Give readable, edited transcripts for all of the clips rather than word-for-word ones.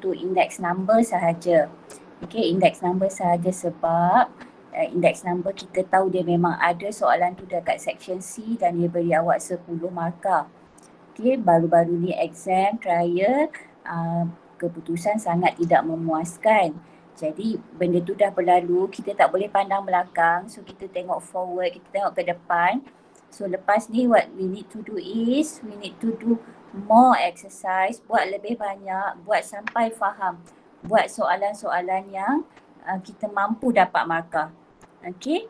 untuk index number sahaja. Okay, index number sahaja sebab index number kita tahu dia memang ada soalan tu dekat section C dan dia beri awak 10 markah. Okay, baru-baru ni exam, trial, keputusan sangat tidak memuaskan. Jadi benda tu dah berlalu, kita tak boleh pandang belakang. So kita tengok forward, kita tengok ke depan. So lepas ni what we need to do is, we need to do more exercise, buat lebih banyak, buat sampai faham. Buat soalan-soalan yang kita mampu dapat markah. Okay.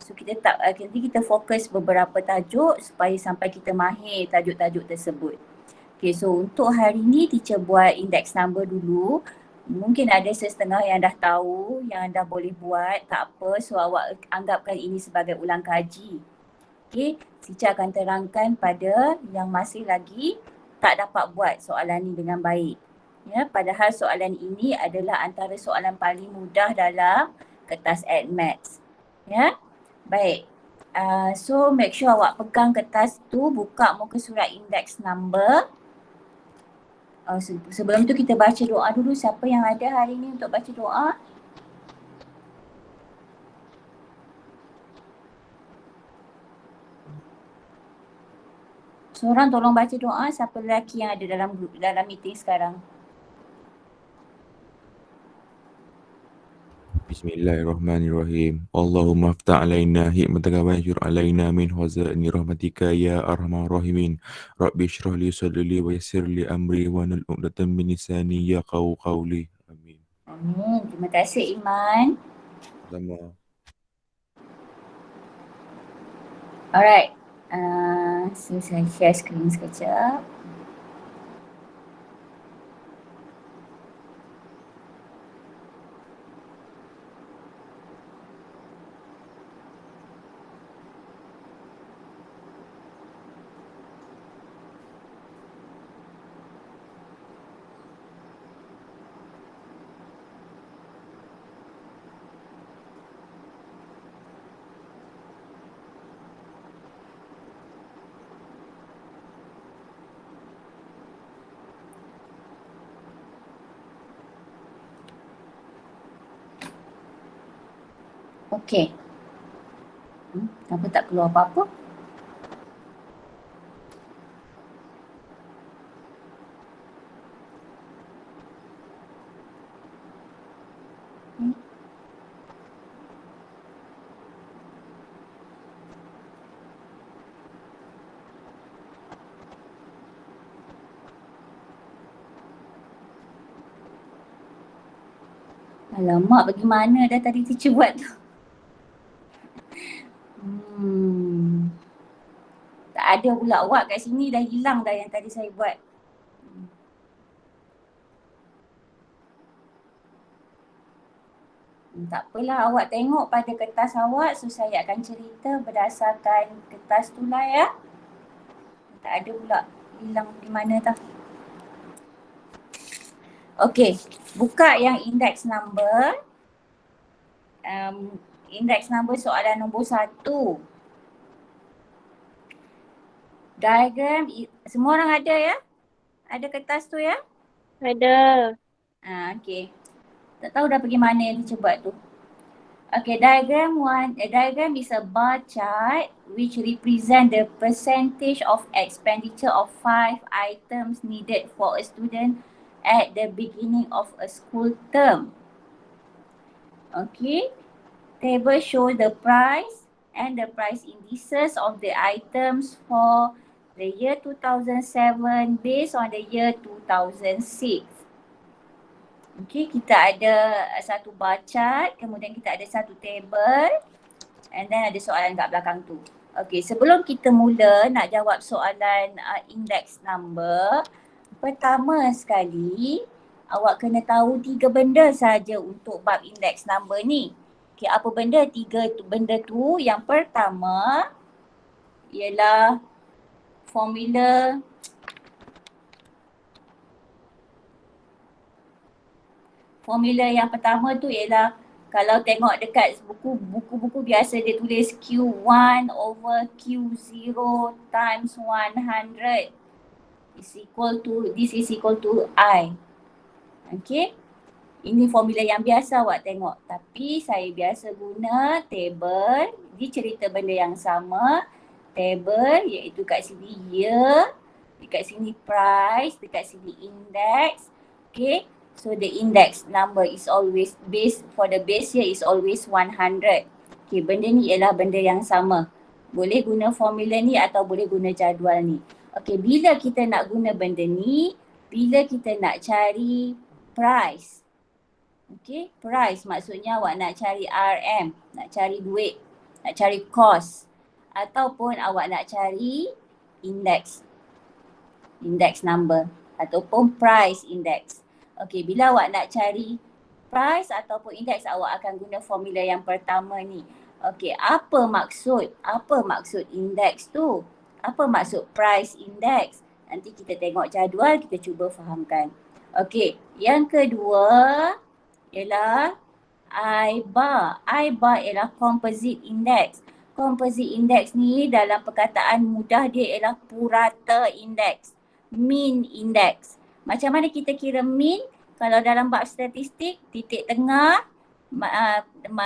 So nanti kita fokus beberapa tajuk supaya sampai kita mahir tajuk-tajuk tersebut. Okay, so untuk hari ni teacher buat index number dulu. Mungkin ada setengah yang dah tahu, yang dah boleh buat, tak apa. So awak anggapkan ini sebagai ulang kaji. Okay, teacher akan terangkan pada yang masih lagi tak dapat buat soalan ni dengan baik. Ya, padahal soalan ini adalah antara soalan paling mudah dalam kertas AdMaths. Ya, baik. So make sure awak pegang kertas tu, buka muka surat index number. Sebelum tu kita baca doa dulu. Siapa yang ada hari ni untuk baca doa? Seorang tolong baca doa. Siapa lelaki yang ada dalam meeting sekarang? Bismillahirrahmanirrahim. Allahumma aftah alaina hikmataka wa anshur alaina min khazaini rahmatika ya arhamar rahimin. Rabbi shrah li sadri wa yassir li amri wa nal 'uqdatam min lisani yafqahu qawli. Amin. Amin. Terima kasih Iman. Sama. Alright. So saya share screen sekejap. Okey. Kenapa tak keluar apa-apa? Alamak, bagaimana dah tadi teacher buat tu? Tak ada pula awak kat sini, dah hilang dah yang tadi saya buat. Tak apalah, awak tengok pada kertas awak, so saya akan cerita berdasarkan kertas tu lah ya. Tak ada pula hilang di mana tah. Okey, buka yang index number. Index number soalan nombor 1. Diagram, semua orang ada ya? Ada kertas tu ya? Ada. Okey. Tak tahu dah pergi mana yang teacher buat tu. Okay, diagram one. Diagram is a bar chart which represent the percentage of expenditure of 5 items needed for a student at the beginning of a school term. Okay, table shows the price and the price indices of the items for the year 2007 based on the year 2006. Okay, kita ada satu bar chart, kemudian kita ada satu table and then ada soalan kat belakang tu. Okay, sebelum kita mula nak jawab soalan index number, pertama sekali awak kena tahu 3 benda saja untuk bab index number ni. Okay, apa benda? 3 benda tu. Yang pertama ialah formula yang pertama tu ialah kalau tengok dekat buku-buku biasa dia tulis Q1 over Q0 times 100 is equal to, this is equal to I. Okey. Ini formula yang biasa awak tengok. Tapi saya biasa guna table. Dia cerita benda yang sama. Table iaitu kat sini year, dekat sini price, dekat sini index. Okay. So the index number is always for the base year is always 100. Okay, benda ni ialah benda yang sama. Boleh guna formula ni atau boleh guna jadual ni. Okay, bila kita nak guna benda ni, bila kita nak cari price. Okay, price maksudnya awak nak cari RM, nak cari duit, nak cari cost. Ataupun awak nak cari index, index number ataupun price index. Okay, bila awak nak cari price ataupun index, awak akan guna formula yang pertama ni. Okay, apa maksud index tu? Apa maksud price index? Nanti kita tengok jadual, kita cuba fahamkan. Okay, yang kedua ialah I bar. I bar ialah composite index. Composite index ni dalam perkataan mudah dia ialah purata index, mean index. Macam mana kita kira mean? Kalau dalam bab statistik, titik tengah,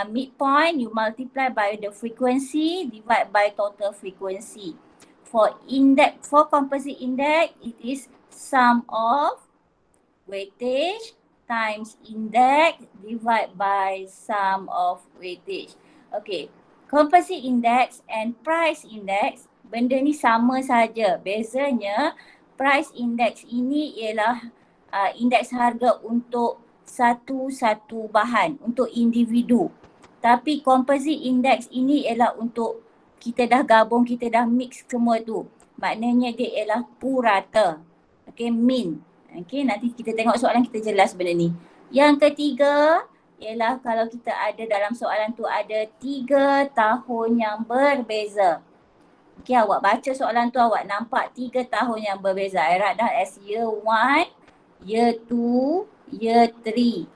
midpoint, you multiply by the frequency, divide by total frequency. For composite index, it is sum of weightage times index divide by sum of weightage. Okay, composite index and price index, benda ni sama saja. Bezanya price index ini ialah indeks harga untuk satu-satu bahan, untuk individu. Tapi composite index ini ialah untuk kita dah gabung, kita dah mix semua tu. Maknanya dia ialah purata. Okay, mean. Okay, nanti kita tengok soalan, kita jelas benda ni. Yang ketiga ialah kalau kita ada dalam soalan tu ada 3 tahun yang berbeza. Okay, awak baca soalan tu, awak nampak 3 tahun yang berbeza. I write down as year 1, year 2, year 3.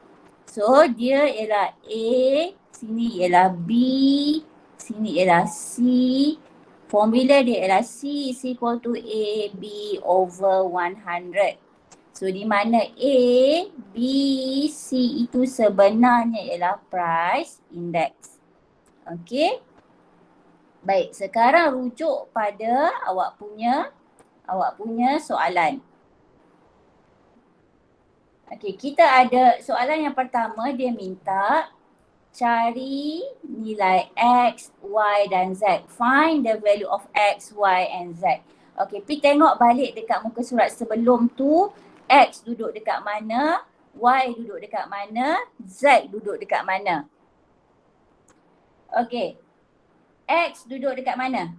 So dia ialah A, sini ialah B, sini ialah C. Formula dia ialah C is equal to AB over 100. So di mana A, B, C itu sebenarnya ialah price index. Okey. Baik, sekarang rujuk pada awak punya soalan. Okey, kita ada soalan yang pertama, dia minta cari nilai X, Y dan Z. Find the value of X, Y and Z. Okey, pergi tengok balik dekat muka surat sebelum tu. X duduk dekat mana, Y duduk dekat mana, Z duduk dekat mana. Okey. X duduk dekat mana?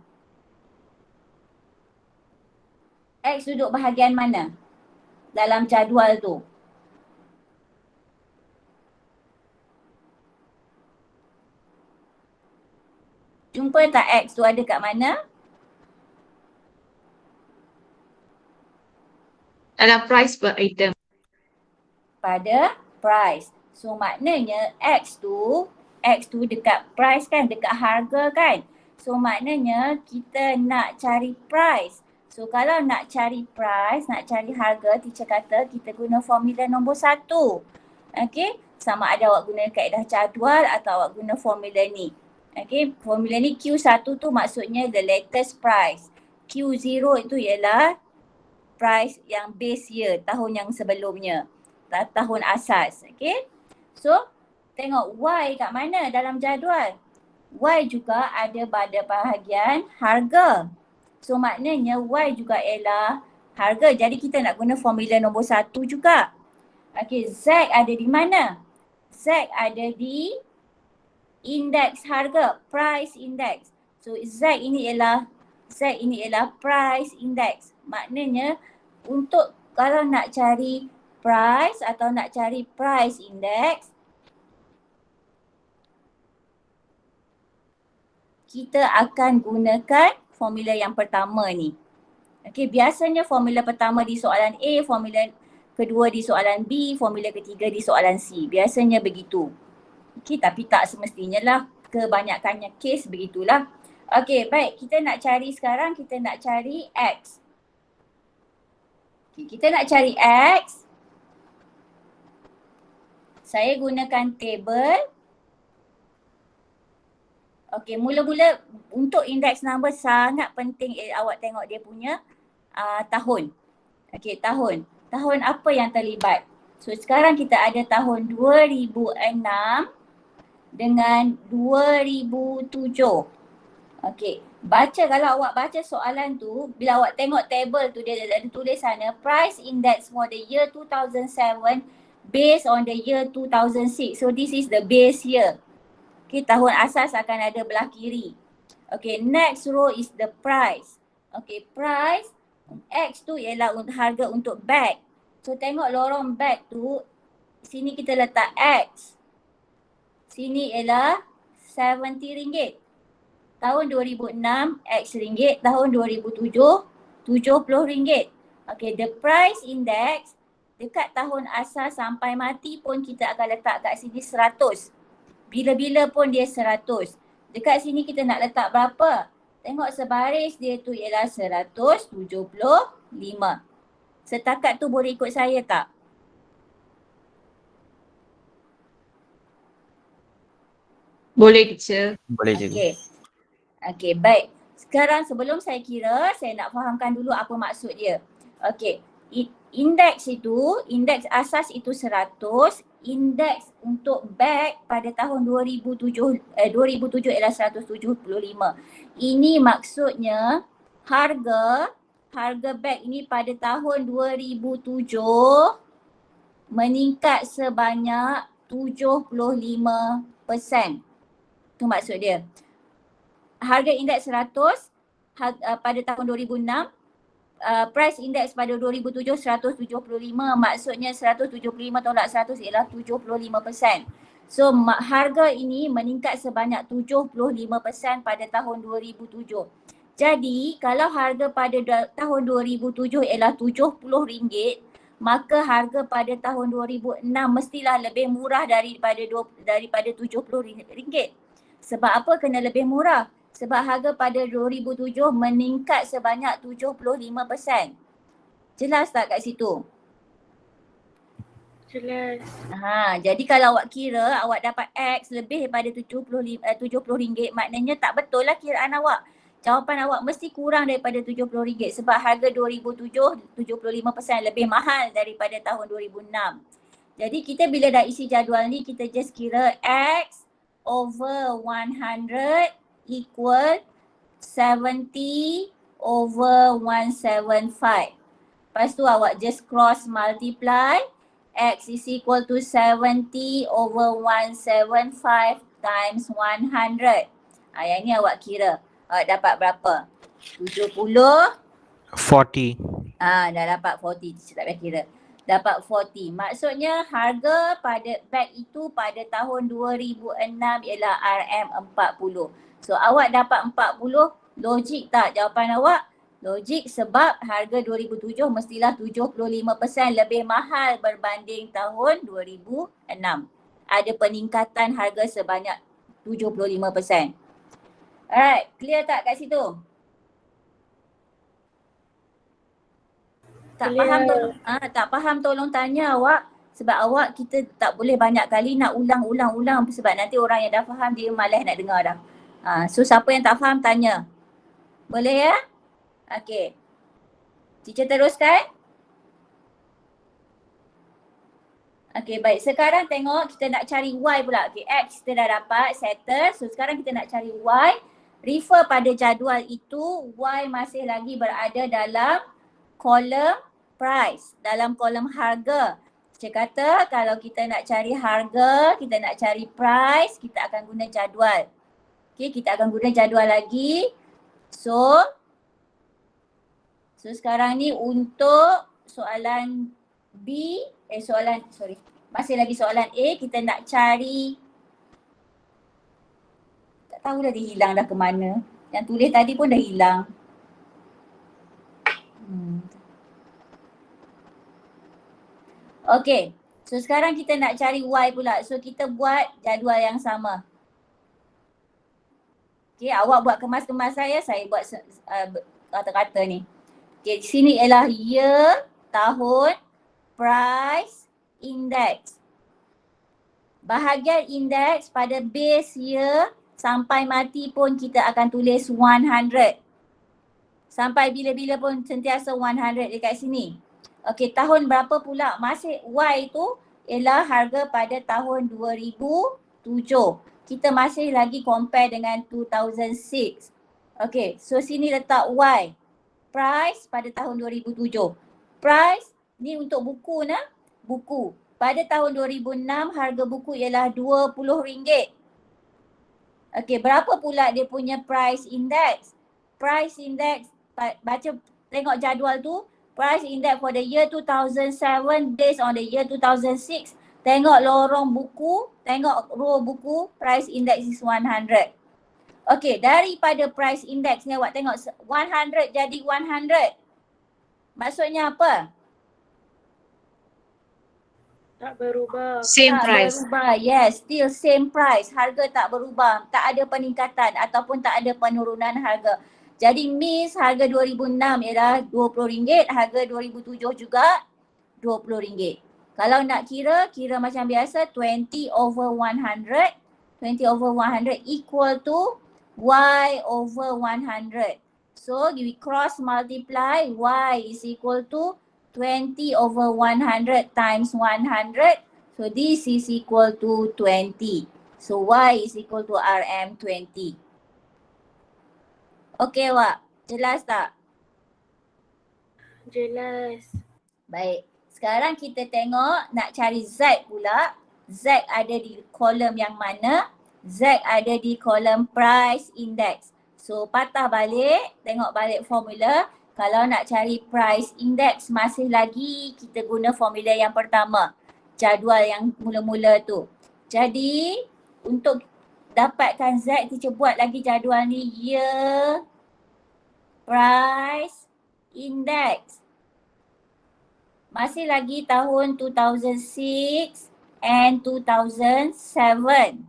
X duduk bahagian mana dalam jadual tu? Jumpa tak X tu ada kat mana? Dalam price per item. Pada price. So maknanya X tu dekat price kan, dekat harga kan. So maknanya kita nak cari price. So kalau nak cari price, nak cari harga, teacher kata kita guna formula nombor 1. Okay, sama ada awak guna kaedah jadual atau awak guna formula ni. Okay, formula ni Q1 tu maksudnya the latest price. Q0 itu ialah price yang base year, tahun yang sebelumnya, tahun asas. Okay, so tengok Y kat mana dalam jadual. Y juga ada pada bahagian harga. So maknanya Y juga ialah harga. Jadi kita nak guna formula nombor 1 juga. Okay, Z ada di mana? Z ada di indeks harga, price index. So Z ini ialah price index. Maknanya untuk kalau nak cari price atau nak cari price index, kita akan gunakan formula yang pertama ni. Okey, biasanya formula pertama di soalan A, formula kedua di soalan B, formula ketiga di soalan C. Biasanya begitu. Okey, tapi tak semestinya lah. Kebanyakannya kes begitulah. Okey, baik. Kita nak cari sekarang, kita nak cari X. Okay, kita nak cari X. Saya gunakan table. Okey, mula-mula untuk index number sangat penting awak tengok dia punya tahun. Okey, tahun. Tahun apa yang terlibat? So sekarang kita ada tahun 2006 dengan 2007. Okey, kalau awak baca soalan tu, bila awak tengok table tu dia ada tulis sana price index for the year 2007 based on the year 2006. So this is the base year. Okay, tahun asas akan ada belah kiri. Okay, next row is the price. Okay, price X tu ialah harga untuk bag. So tengok lorong bag tu, sini kita letak X. Sini ialah RM70. Tahun 2006 X ringgit, tahun 2007 RM70. Okay, the price index dekat tahun asas sampai mati pun kita akan letak kat sini 100. Bila-bila pun dia 100. Dekat sini kita nak letak berapa? Tengok sebaris dia tu ialah 175. Setakat tu boleh ikut saya tak? Boleh teacher. Boleh je. Okey, baik. Sekarang sebelum saya kira, saya nak fahamkan dulu apa maksud dia. Okey, indeks asas itu 100, indeks untuk bag pada tahun 2007 ialah 175. Ini maksudnya harga bag ini pada tahun 2007 meningkat sebanyak 75%. Itu maksud dia. Harga indeks 100 pada tahun 2006, price index pada 2007 175, maksudnya 175 tolak 100 ialah 75%. So harga ini meningkat sebanyak 75% pada tahun 2007. Jadi kalau harga pada tahun 2007 ialah RM70, maka harga pada tahun 2006 mestilah lebih murah daripada RM70. Sebab apa kena lebih murah? Sebab harga pada 2007 meningkat sebanyak 75%. Jelas tak kat situ? Jelas. Jadi kalau awak kira awak dapat X lebih daripada RM70, maknanya tak betul lah kiraan awak. Jawapan awak mesti kurang daripada RM70 sebab harga 2007 75% lebih mahal daripada tahun 2006. Jadi kita bila dah isi jadual ni, kita just kira X over 100 equal 70 over 175. Lepas tu awak just cross multiply. X is equal to 70 over 175 times 100. Yang ni awak kira. Awak dapat berapa? 70. 40. Dah dapat 40. Saya tak payah kira. Dapat 40. Maksudnya harga pada bag itu pada tahun 2006 ialah RM40. So awak dapat 40, logik tak jawapan awak? Logik sebab harga 2007 mestilah 75% lebih mahal berbanding tahun 2006. Ada peningkatan harga sebanyak 75%. Alright, clear tak kat situ? Tak faham tolong tanya awak, sebab awak kita tak boleh banyak kali nak ulang sebab nanti orang yang dah faham dia malas nak dengar dah. So siapa yang tak faham tanya. Boleh ya? Okey. Teacher teruskan. Okey, baik. Sekarang tengok kita nak cari Y pula. Okey, X kita dah dapat settle. So sekarang kita nak cari Y. Refer pada jadual itu, Y masih lagi berada dalam kolom price, dalam kolom harga. Saya kata kalau kita nak cari harga, kita nak cari price, kita akan guna jadual. Okey, kita akan guna jadual lagi. So sekarang ni untuk soalan B, masih lagi soalan A, kita nak cari, tak tahu dah dia hilang dah ke mana. Yang tulis tadi pun dah hilang. Okay, so sekarang kita nak cari Y pula. So kita buat jadual yang sama. Okay, awak buat kemas-kemas saya buat kata-kata ni. Okay, di sini ialah year, tahun, price, index. Bahagian indeks pada base year sampai mati pun kita akan tulis 100. Sampai bila-bila pun sentiasa 100 dekat sini. Okey, tahun berapa pula? Masih Y tu ialah harga pada tahun 2007. Kita masih lagi compare dengan 2006. Okey, so sini letak Y. Price pada tahun 2007. Price ni untuk buku nah. Buku. Pada tahun 2006 harga buku ialah RM20. Okey, berapa pula dia punya price index? Price index, baca tengok jadual tu. Price index for the year 2007 based on the year 2006. Tengok lorong buku, tengok row buku, price index is 100. Okey, daripada price index ni awak tengok 100 jadi 100. Maksudnya apa? Tak berubah. Same Tak price. berubah. Yes, still same price. Harga tak berubah. Tak ada peningkatan ataupun tak ada penurunan harga. Jadi means harga 2006 ialah RM20, harga 2007 juga RM20. Kalau nak kira macam biasa 20 over 100. 20 over 100 equal to Y over 100. So we cross multiply, Y is equal to 20 over 100 times 100. So this is equal to 20. So Y is equal to RM20. Okay Wak, jelas tak? Jelas. Baik, sekarang kita tengok nak cari Z pula. Z ada di kolom yang mana? Z ada di kolom price index. So patah balik, tengok balik formula. Kalau nak cari price index masih lagi kita guna formula yang pertama. Jadual yang mula-mula tu. Jadi untuk dapatkan Z, teacher buat lagi jadual ni. Year price index. Masih lagi tahun 2006 and 2007.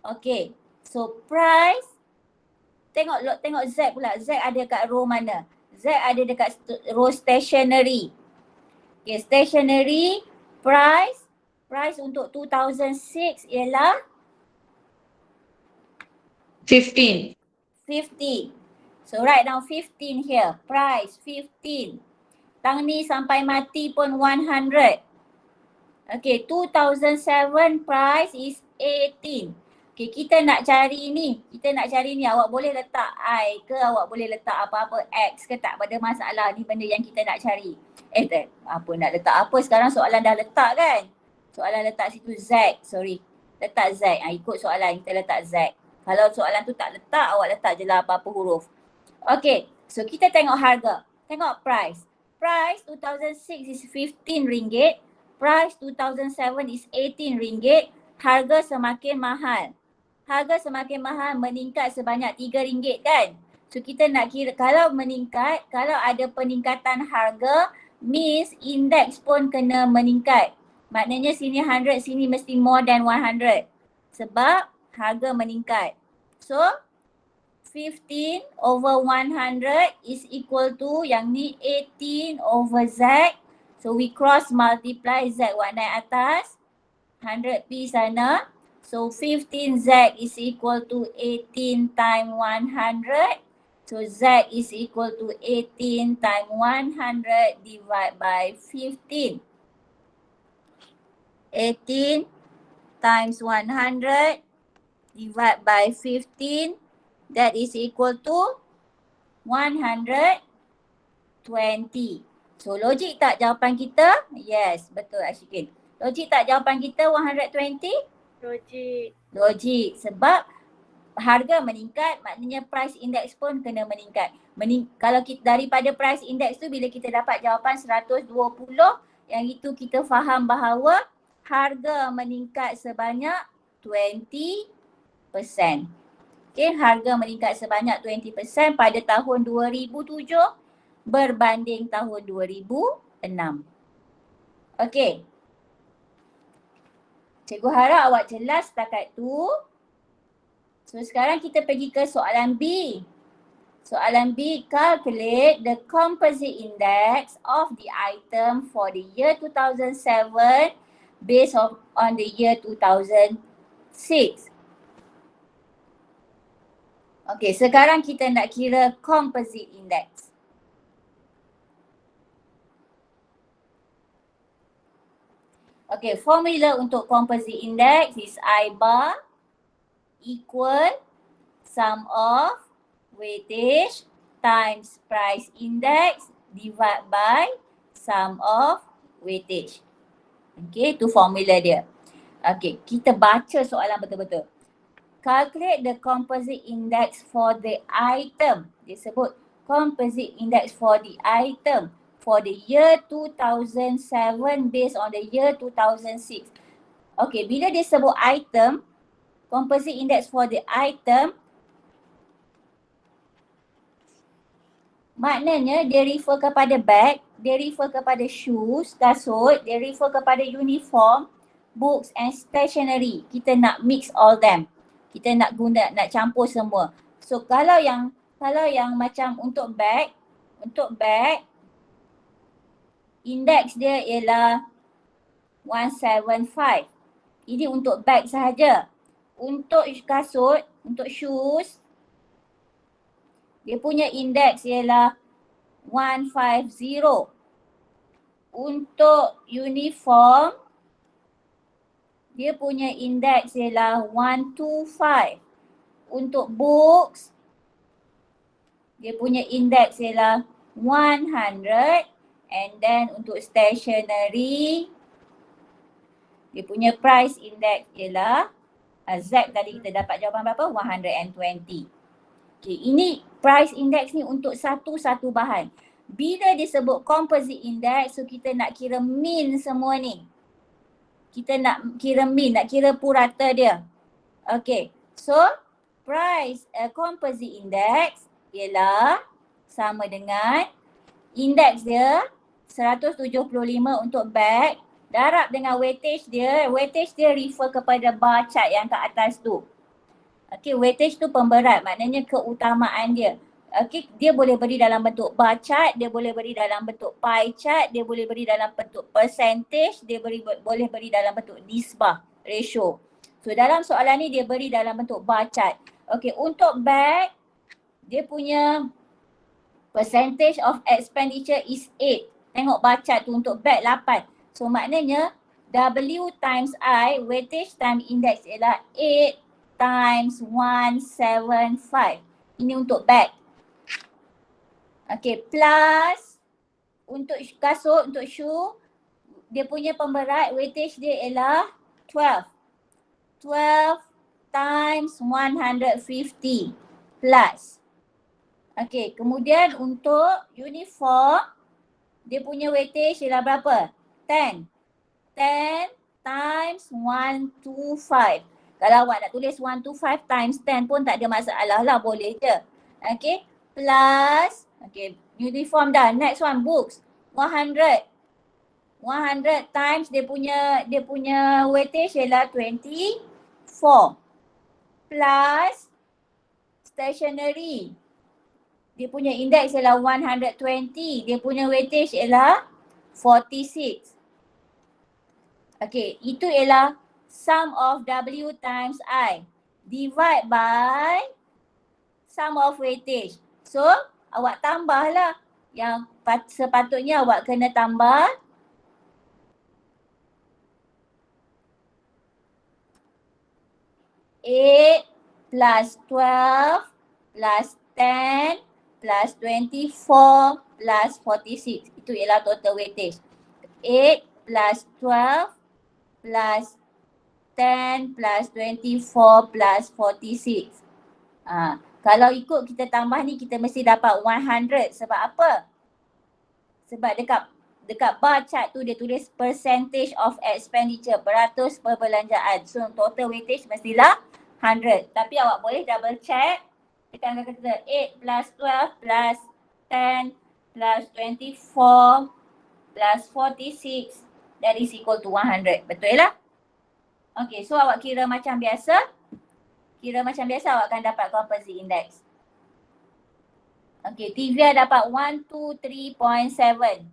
Okay, so price. Tengok Z pula. Z ada kat row mana? Z ada dekat row stationery. Okay, stationery price. Price untuk 2006 ialah 15. 50. So write down 15 here. Price 15. Tang ni sampai mati pun 100. Okay, 2007 price is 18. Okay, kita nak cari ni. Awak boleh letak I ke, awak boleh letak apa-apa X ke, tak ada masalah. Ni benda yang kita nak cari. Nak letak apa, sekarang soalan dah letak kan? Soalan letak situ Z, sorry. Letak Z, ikut soalan kita letak Z. Kalau soalan tu tak letak, awak letak je lah apa-apa huruf. Okay, so kita tengok harga. Tengok price. Price 2006 is RM15. Price 2007 is RM18. Harga semakin mahal. Harga semakin mahal meningkat sebanyak RM3 kan? So kita nak kira kalau meningkat, kalau ada peningkatan harga, means index pun kena meningkat. Maknanya sini 100, sini mesti more than 100. Sebab harga meningkat. So 15 over 100 is equal to yang ni 18 over Z. So we cross multiply Z buat naik atas. 100p sana. So 15Z is equal to 18 times 100. So Z is equal to 18 times 100 divided by 15. 18 times 100 divided by 15. That is equal to 120. So logik tak jawapan kita? Yes, betul Ashikin. Logik tak jawapan kita 120? Logik. Logik. Sebab harga meningkat, maknanya price index pun kena meningkat. Kalau kita daripada price index tu bila kita dapat jawapan 120, yang itu kita faham bahawa harga meningkat sebanyak 20%. Okay, harga meningkat sebanyak 20% pada tahun 2007 berbanding tahun 2006. Okay. Cikgu harap awak jelas setakat tu. So sekarang kita pergi ke soalan B. Soalan B, calculate the composite index of the item for the year 2007 based on the year 2006. Okay, sekarang kita nak kira composite index. Okay, formula untuk composite index is I bar equal sum of weightage times price index divide by sum of weightage. Okay, itu formula dia. Okay, kita baca soalan betul-betul. Calculate the composite index for the item. Dia sebut composite index for the item for the year 2007 based on the year 2006. Okay, bila dia sebut item, composite index for the item, maknanya dia refer kepada bag, dia refer kepada shoes, kasut, dia refer kepada uniform, books and stationery. Kita nak mix all them. Kita nak campur semua. So kalau yang macam untuk bag index dia ialah 175. Ini untuk bag sahaja. Untuk kasut, untuk shoes, dia punya index ialah 150. Untuk uniform, dia punya index ialah 125. Untuk books, dia punya index ialah 100. And then untuk stationery, dia punya price index ialah Z tadi kita dapat jawapan berapa? 120. Okay, ini price index ni untuk satu-satu bahan. Bila disebut composite index, so kita nak kira mean semua ni. Kita nak kira mean, nak kira purata dia. Okay, so price composite index ialah sama dengan index dia 175 untuk bag, darab dengan weightage dia refer kepada bar chart yang kat atas tu. Okay, weightage tu pemberat, maknanya keutamaan dia. Okay, dia boleh beri dalam bentuk bar chart, dia boleh beri dalam bentuk pie chart, dia boleh beri dalam bentuk percentage, dia boleh beri dalam bentuk disbar ratio. So dalam soalan ni dia beri dalam bentuk bar chart. Okay, untuk bag, dia punya percentage of expenditure is 8. Tengok bar chart tu, untuk bag 8. So maknanya W times I, weightage times index ialah 8 times 175. Ini untuk bag. Okay, plus untuk kasut, untuk shoe, dia punya pemberat weightage dia ialah 12. 12 times 150 plus. Okay, kemudian untuk uniform, dia punya weightage ialah berapa? 10. 10 times 125. Kalau awak nak tulis 125 times 10 pun tak ada masalah lah, boleh je. Okay, plus, okay, uniform dah. Next one, books. 100. 100 times dia punya weightage ialah 24. Plus, stationery. Dia punya index ialah 120. Dia punya weightage ialah 46. Okay, itu ialah sum of W times I divide by sum of weightage. So, awak tambahlah yang sepatutnya awak kena tambah 8 plus 12 plus 10 plus 24 plus 46. Itu ialah total weightage. 8 plus 12 plus 10 plus 24 plus 46. Kalau ikut kita tambah ni, kita mesti dapat 100. Sebab apa? Sebab dekat bar chart tu dia tulis percentage of expenditure, peratus perbelanjaan. So total weightage mestilah 100. Tapi awak boleh double check. Tekan kata 8 plus 12 plus 10 plus 24 plus 46 that is equal to 100. Betul lah? Okay, so awak kira macam biasa. Awak akan dapat composite index. Okay, Tivia dapat 123.7.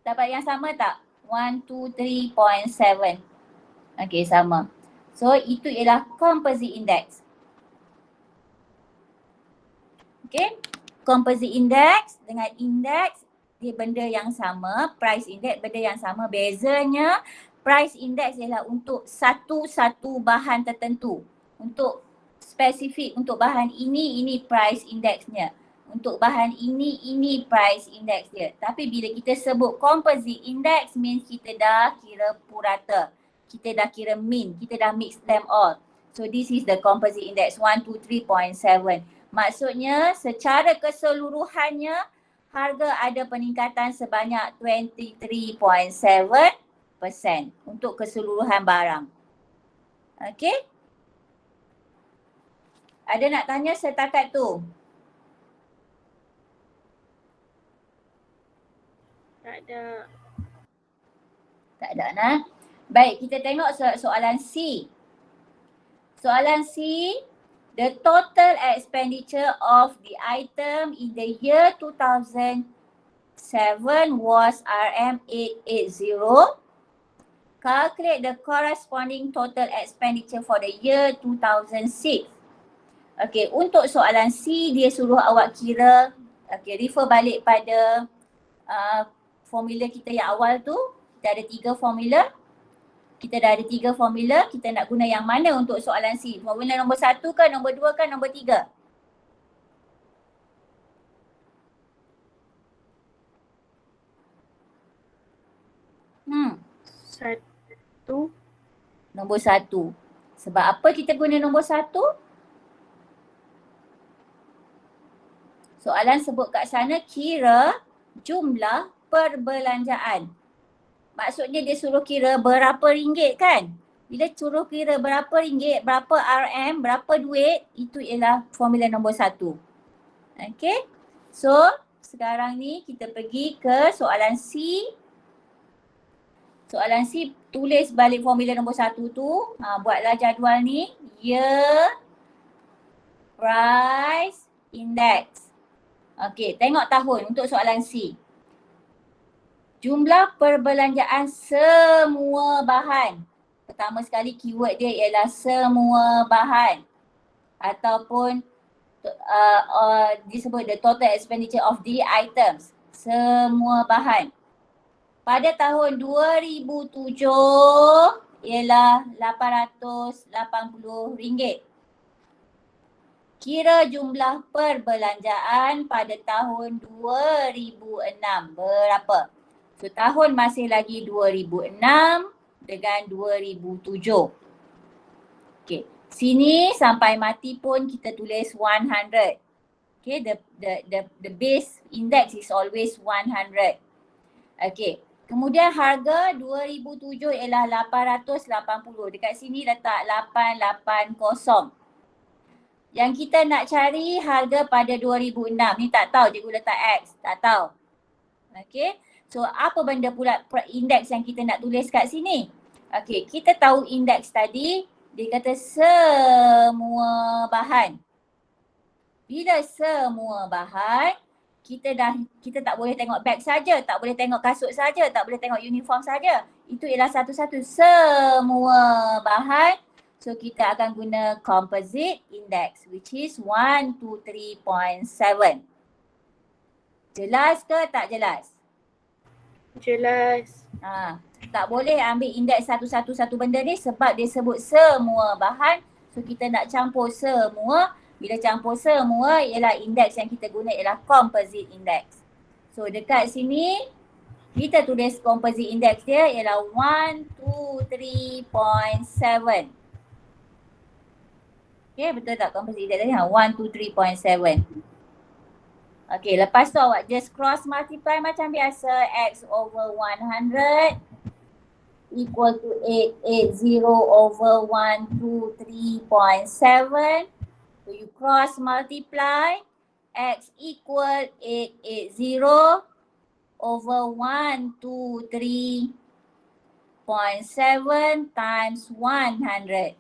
Dapat yang sama tak? 123.7. Okey, sama. So itu ialah composite index. Okey. Composite index dengan index dia benda yang sama, price index benda yang sama. Bezanya price index ialah untuk satu-satu bahan tertentu. Untuk spesifik untuk bahan ini price indexnya. Untuk bahan ini price index dia. Tapi bila kita sebut composite index means kita dah kira purata. Kita dah kira mean, kita dah mix them all. So this is the composite index 123.7. Maksudnya secara keseluruhannya harga ada peningkatan sebanyak 23.7% untuk keseluruhan barang. Okey? Ada nak tanya setakat tu? Tak ada. Tak ada nah. Baik, kita tengok soalan C. Soalan C, the total expenditure of the item in the year 2007 was RM880. Calculate the corresponding total expenditure for the year 2006. Okey, untuk soalan C dia suruh awak kira, refer balik pada formula kita yang awal tu. Kita ada 3 formula. Kita dah ada 3 formula, kita nak guna yang mana untuk soalan C? Formula nombor 1 ke, nombor 2 ke, nombor 3? Satu. Nombor 1. Sebab apa kita guna nombor 1? Soalan sebut kat sana kira jumlah perbelanjaan. Maksudnya dia suruh kira berapa ringgit kan? Bila suruh kira berapa ringgit, berapa RM, berapa duit, itu ialah formula nombor 1. Okay? So, sekarang ni kita pergi ke soalan C. Soalan C, tulis balik formula nombor 1 tu. Buatlah jadual ni. Year, price, index. Okay, tengok tahun untuk soalan C. Jumlah perbelanjaan semua bahan. Pertama sekali keyword dia ialah semua bahan. Ataupun disebut the total expenditure of the items. Semua bahan. Pada tahun 2007 ialah RM880. Kira jumlah perbelanjaan pada tahun 2006 berapa? So tahun masih lagi 2006 dengan 2007. Okay, sini sampai mati pun kita tulis 100. Okay, the base index is always 100. Okay, kemudian harga 2007 ialah 880. Dekat sini letak 880. Yang kita nak cari harga pada 2006. Ni tak tahu, cikgu letak X. Tak tahu. Okay. So apa benda pula indeks yang kita nak tulis kat sini? Okay, kita tahu indeks tadi, dia kata semua bahan. Bila semua bahan, kita tak boleh tengok beg saja, tak boleh tengok kasut saja, tak boleh tengok uniform saja. Itu ialah satu-satu semua bahan. So kita akan guna composite index which is 123.7. Jelas ke tak jelas? Jelas. Tak boleh ambil indeks satu-satu benda ni sebab dia sebut semua bahan. So kita nak campur semua. Bila campur semua ialah indeks yang kita guna ialah composite index. So dekat sini kita tulis composite index dia ialah 123.7. Okay, betul tak composite index dia? 123.7. Okay, lepas tu awak just cross multiply macam biasa. X over 100 equal to 880 over 123.7. So you cross multiply. X equal 880 over 123.7 times 100.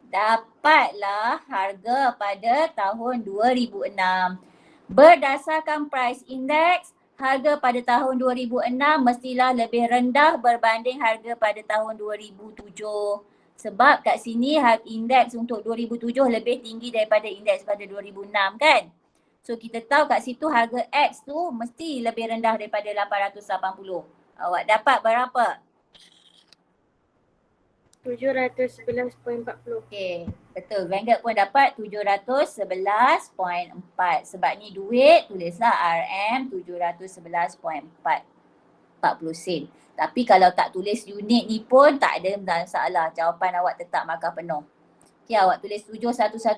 Dapatlah harga pada tahun 2006. Berdasarkan price index, harga pada tahun 2006 mestilah lebih rendah berbanding harga pada tahun 2007. Sebab kat sini indeks untuk 2007 lebih tinggi daripada indeks pada 2006 kan. So kita tahu kat situ harga X tu mesti lebih rendah daripada 880. Awak dapat berapa? 711.40. Okey, betul. Vanguard pun dapat 711.4. Sebab ni duit, tulislah RM 711.40 sen. Tapi kalau tak tulis unit ni pun tak ada masalah. Jawapan awak tetap markah penuh. Okey, awak tulis 711.40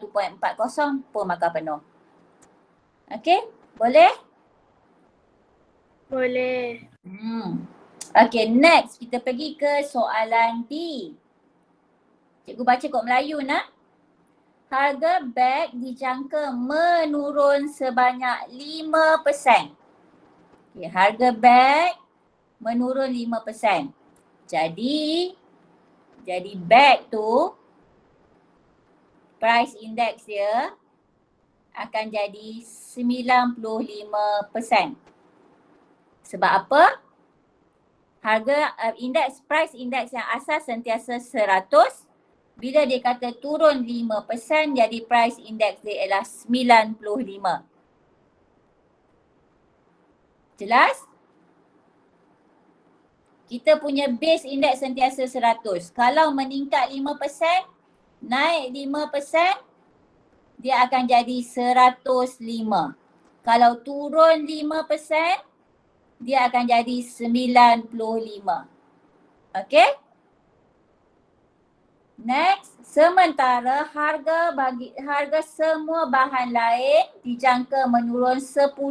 pun markah penuh. Okey, boleh? Boleh. Okey, next kita pergi ke soalan D. Cikgu baca kod Melayu nak. Harga beg dijangka menurun sebanyak 5%. Okay, harga beg menurun 5%. Jadi beg tu price index dia akan jadi 95%. Sebab apa? Harga price index yang asas sentiasa 100. Bila dia kata turun 5%, jadi price index dia ialah 95. Jelas? Kita punya base index sentiasa 100. Kalau meningkat 5%, naik 5%, dia akan jadi 105. Kalau turun 5%, dia akan jadi 95. Okay? Next, sementara harga semua bahan lain dijangka menurun 10%.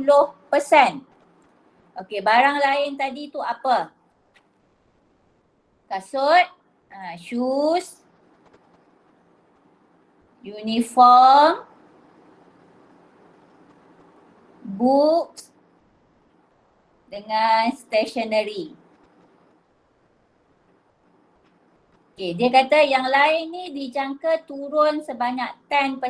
Okey, barang lain tadi tu apa? Kasut, shoes, uniform, books dengan stationery. Okay, dia kata yang lain ni dijangka turun sebanyak 10%.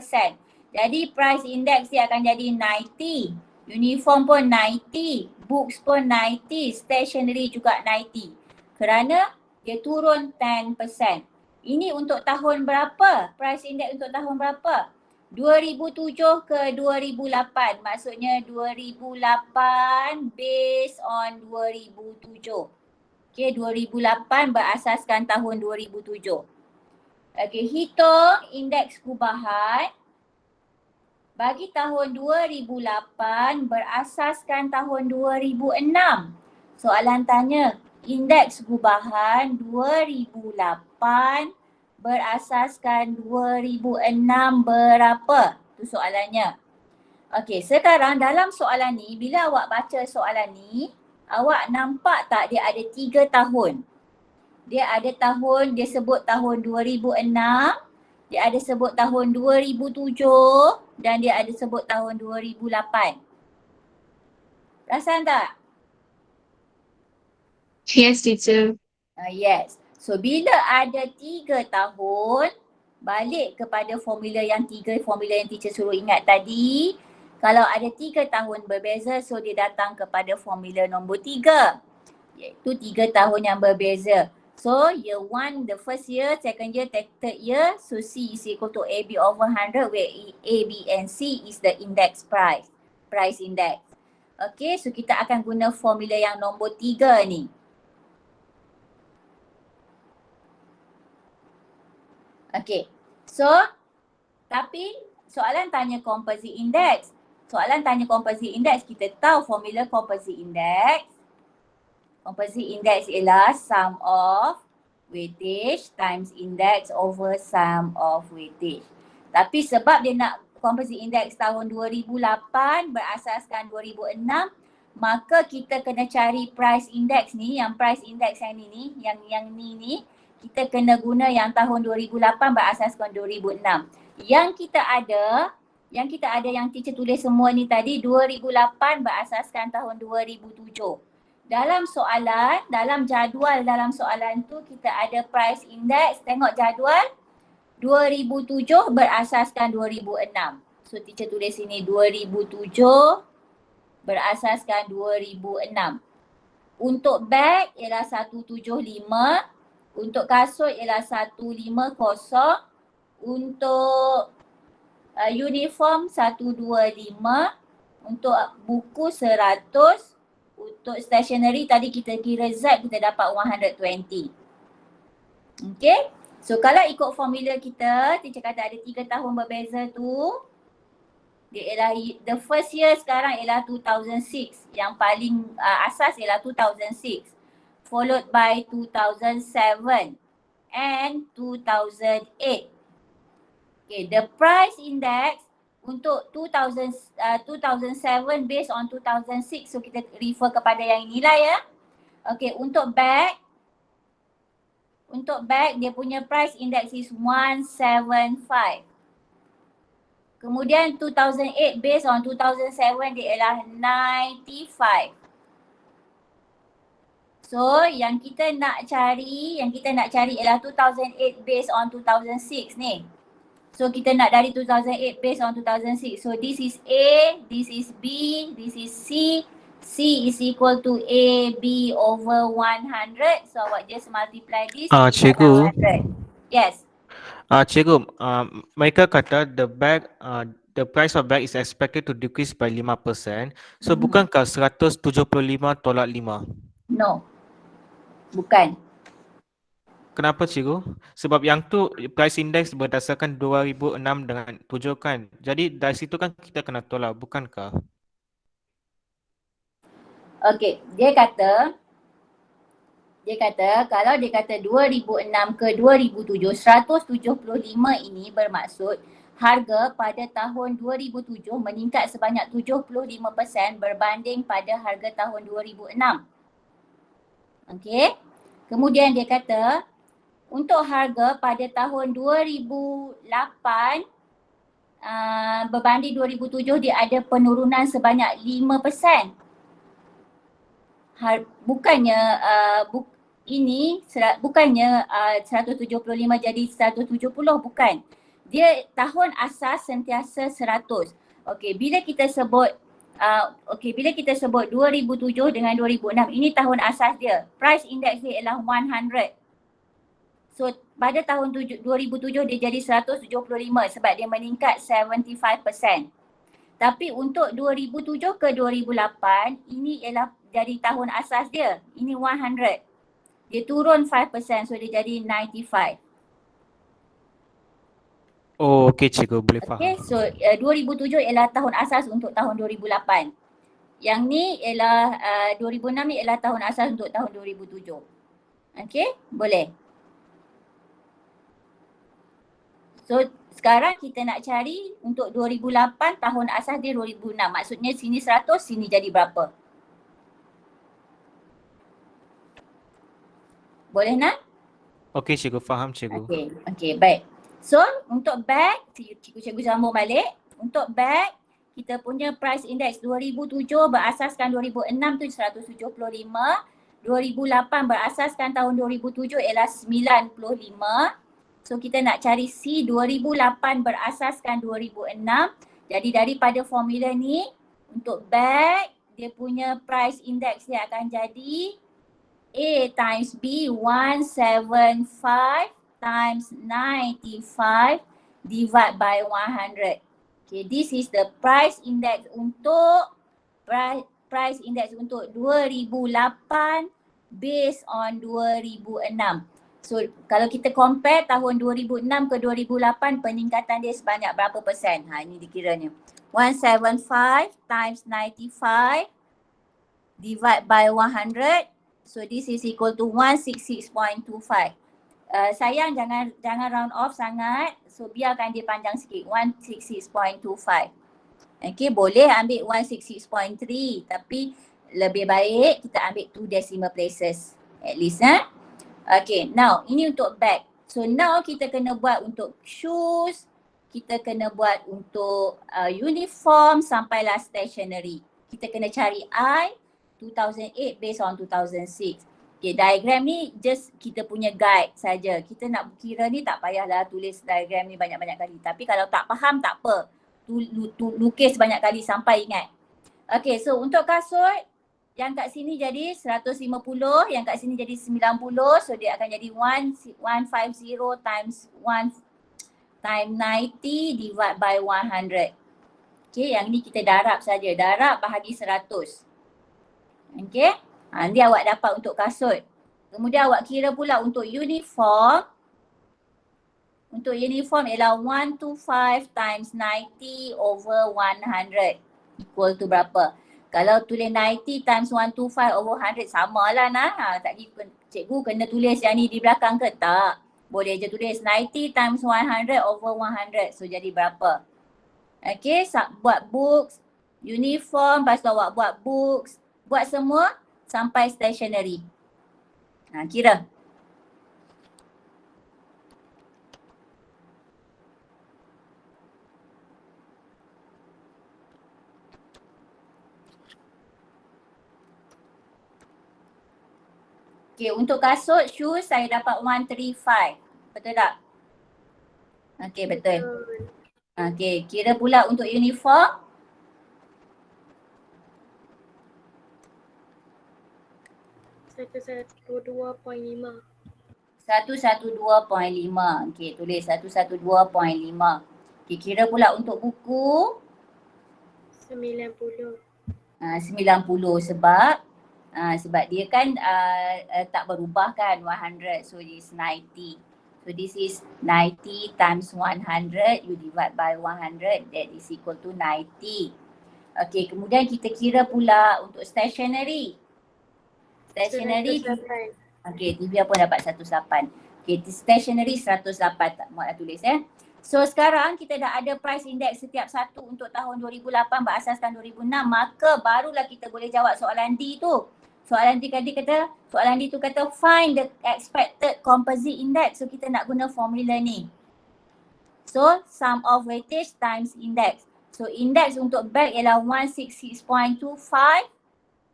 Jadi price index dia akan jadi 90. Uniform pun 90. Books pun 90. Stationery juga 90. Kerana dia turun 10%. Ini untuk tahun berapa? Price index untuk tahun berapa? 2007 ke 2008. Maksudnya 2008 based on 2007. Okay, 2008 berasaskan tahun 2007. Okay, hitung indeks gubahan bagi tahun 2008 berasaskan tahun 2006. Soalan tanya, indeks gubahan 2008 berasaskan 2006 berapa? Itu soalannya. Okay, sekarang dalam soalan ni, bila awak baca soalan ni, awak nampak tak dia ada 3 tahun? Dia ada tahun, dia sebut tahun 2006, dia ada sebut tahun 2007 dan dia ada sebut tahun 2008. Perasan tak? Yes, teacher. Yes. So bila ada 3 tahun, balik kepada formula yang teacher suruh ingat tadi. Kalau ada 3 tahun berbeza, so dia datang kepada formula nombor 3. Iaitu 3 tahun yang berbeza. So year 1, the first year, second year, third year. So C is equal to AB over 100 where A, B and C is the index price index. Okay, so kita akan guna formula yang nombor 3 ni. Okay, so tapi soalan tanya composite index. Soalan tanya composite index, kita tahu formula composite index. Composite index ialah sum of weightage times index over sum of weightage. Tapi sebab dia nak composite index tahun 2008 berasaskan 2006, maka kita kena cari price index ni, yang price index yang ni, yang ni, kita kena guna yang tahun 2008 berasaskan 2006. Yang kita ada yang teacher tulis semua ni tadi 2008 berasaskan tahun 2007. Dalam soalan, dalam jadual dalam soalan tu kita ada price index, tengok jadual 2007 berasaskan 2006. So teacher tulis sini 2007 berasaskan 2006. Untuk beg ialah 175, untuk kasut ialah 150, untuk uniform 125, untuk buku 100, untuk stationery tadi kita kira Z kita dapat 120. Okay, so kalau ikut formula kita, teacher kata ada 3 tahun berbeza tu, dia ialah the first year sekarang ialah 2006, yang paling asas ialah 2006, followed by 2007 and 2008. Okay, the price index untuk 2007 based on 2006, so kita refer kepada yang inilah ya. Okay, untuk bag dia punya price index is 175. Kemudian 2008 based on 2007 dia ialah 95. So yang kita nak cari ialah 2008 based on 2006 ni. So kita nak dari 2008 based on 2006. So this is A, this is B, this is C. C is equal to A, B over 100. So awak just multiply this. Cikgu. 100. Yes. Cikgu, mereka kata the price of bag is expected to decrease by 5%. So bukankah 175 tolak 5? No. Bukan. Kenapa cikgu? Sebab yang tu price index berdasarkan 2006 dengan 7 kan. Jadi dari situ kan kita kena tolak, bukankah? Okay, dia kata kalau dia kata 2006 ke 2007, 175 ini bermaksud harga pada tahun 2007 meningkat sebanyak 75% berbanding pada harga tahun 2006. Okay, kemudian dia kata untuk harga pada tahun 2008 berbanding 2007 dia ada penurunan sebanyak 5%. Bukannya bukannya 175 jadi 170, bukan. Dia tahun asas sentiasa 100. Okey, bila kita sebut 2007 dengan 2006, ini tahun asas dia. Price index dia ialah 100. So pada tahun 2007 dia jadi 175 sebab dia meningkat 75%. Tapi untuk 2007 ke 2008 ini ialah jadi tahun asas dia. Ini 100. Dia turun 5%, so dia jadi 95. Oh, okey cikgu, boleh faham. Okay, so 2007 ialah tahun asas untuk tahun 2008. Yang ni ialah 2006 ni ialah tahun asas untuk tahun 2007. Okay, boleh. So sekarang kita nak cari untuk 2008 tahun asas dia 2006. Maksudnya sini 100, sini jadi berapa? Boleh nak? Okey cikgu, faham cikgu. Okey, baik. So untuk bag, cikgu sambung balik. Untuk bag, kita punya price index 2007 berasaskan 2006 tu 175. 2008 berasaskan tahun 2007 ialah 95. So kita nak cari C 2008 berasaskan 2006. Jadi daripada formula ni untuk bag dia punya price index dia akan jadi A times B 175 times 95 divide by 100. Okay, this is the price index untuk 2008 based on 2006. So kalau kita compare tahun 2006 ke 2008 peningkatan dia sebanyak berapa persen? Ini dikiranya. 175 times 95 divide by 100. So this is equal to 166.25. Sayang jangan round off sangat. So biarkan dia panjang sikit. 166.25. Okay, boleh ambil 166.3 tapi lebih baik kita ambil 2 decimal places at least. Okay, now ini untuk bag. So now kita kena buat untuk shoes, kita kena buat untuk uniform sampailah stationery. Kita kena cari I 2008 based on 2006. Okay, diagram ni just kita punya guide saja. Kita nak kira ni tak payahlah tulis diagram ni banyak-banyak kali. Tapi kalau tak faham tak apa. Lukis banyak kali sampai ingat. Okay, so untuk kasut yang kat sini jadi 150, yang kat sini jadi 90. So dia akan jadi 150 times 1 times 90 divide by 100. Okay, yang ni kita darab saja. Darab bahagi 100. Okay, nanti awak dapat untuk kasut. Kemudian awak kira pula untuk uniform. Untuk uniform ialah 125 times 90 over 100. Equal to berapa? Kalau tulis 90 times 125 over 100 sama lah nah. Tak cikgu kena tulis yang ni di belakang ke? Tak. Boleh je tulis 90 times 100 over 100. So jadi berapa? Okay, buat books, uniform, lepas tu awak buat books, buat semua sampai stationery. Kira. Okay, untuk kasut, shoes saya dapat 135. Betul tak? Okay, betul. Okay, kira pula untuk uniform. Satu 2.5. 112.5. Okay, tulis 112.5. Okay, kira pula untuk buku. 90. 90 sebab dia kan tak berubah kan 100, so this 90. So this is 90 times 100, you divide by 100, that is equal to 90. Okay, kemudian kita kira pula untuk stationery. Stationery, okay, Divya pun dapat 108. Okay, stationery 108, tak mahu tulis So sekarang kita dah ada price index setiap satu untuk tahun 2008 berasaskan 2006, maka barulah kita boleh jawab soalan D tu. Soalan D tu kata find the expected composite index. So kita nak guna formula ni. So sum of weightage times index. So index untuk bag ialah 166.25.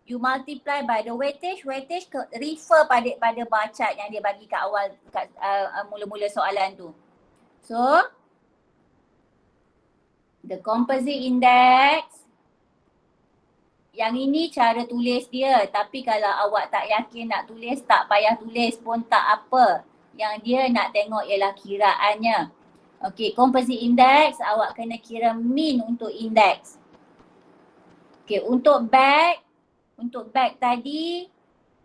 You multiply by the weightage. Weightage refer pada bar chart yang dia bagi kat awal mula-mula soalan tu. So the composite index, yang ini cara tulis dia, tapi kalau awak tak yakin nak tulis, tak payah tulis pun tak apa. Yang dia nak tengok ialah kiraannya. Okay, composite index awak kena kira mean untuk index. Okay, untuk bag tadi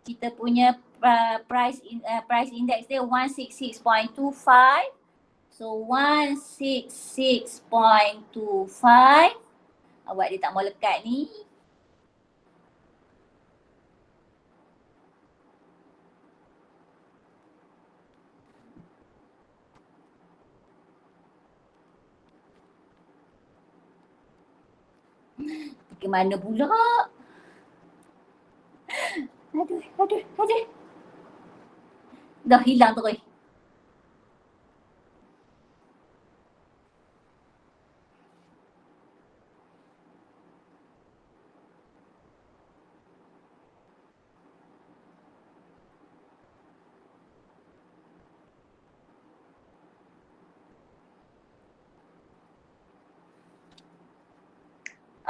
kita punya price index dia 166.25. So 166.25, awak dia tak mau lekat ni. Ke mana pula? Aduh. Dah hilang terus.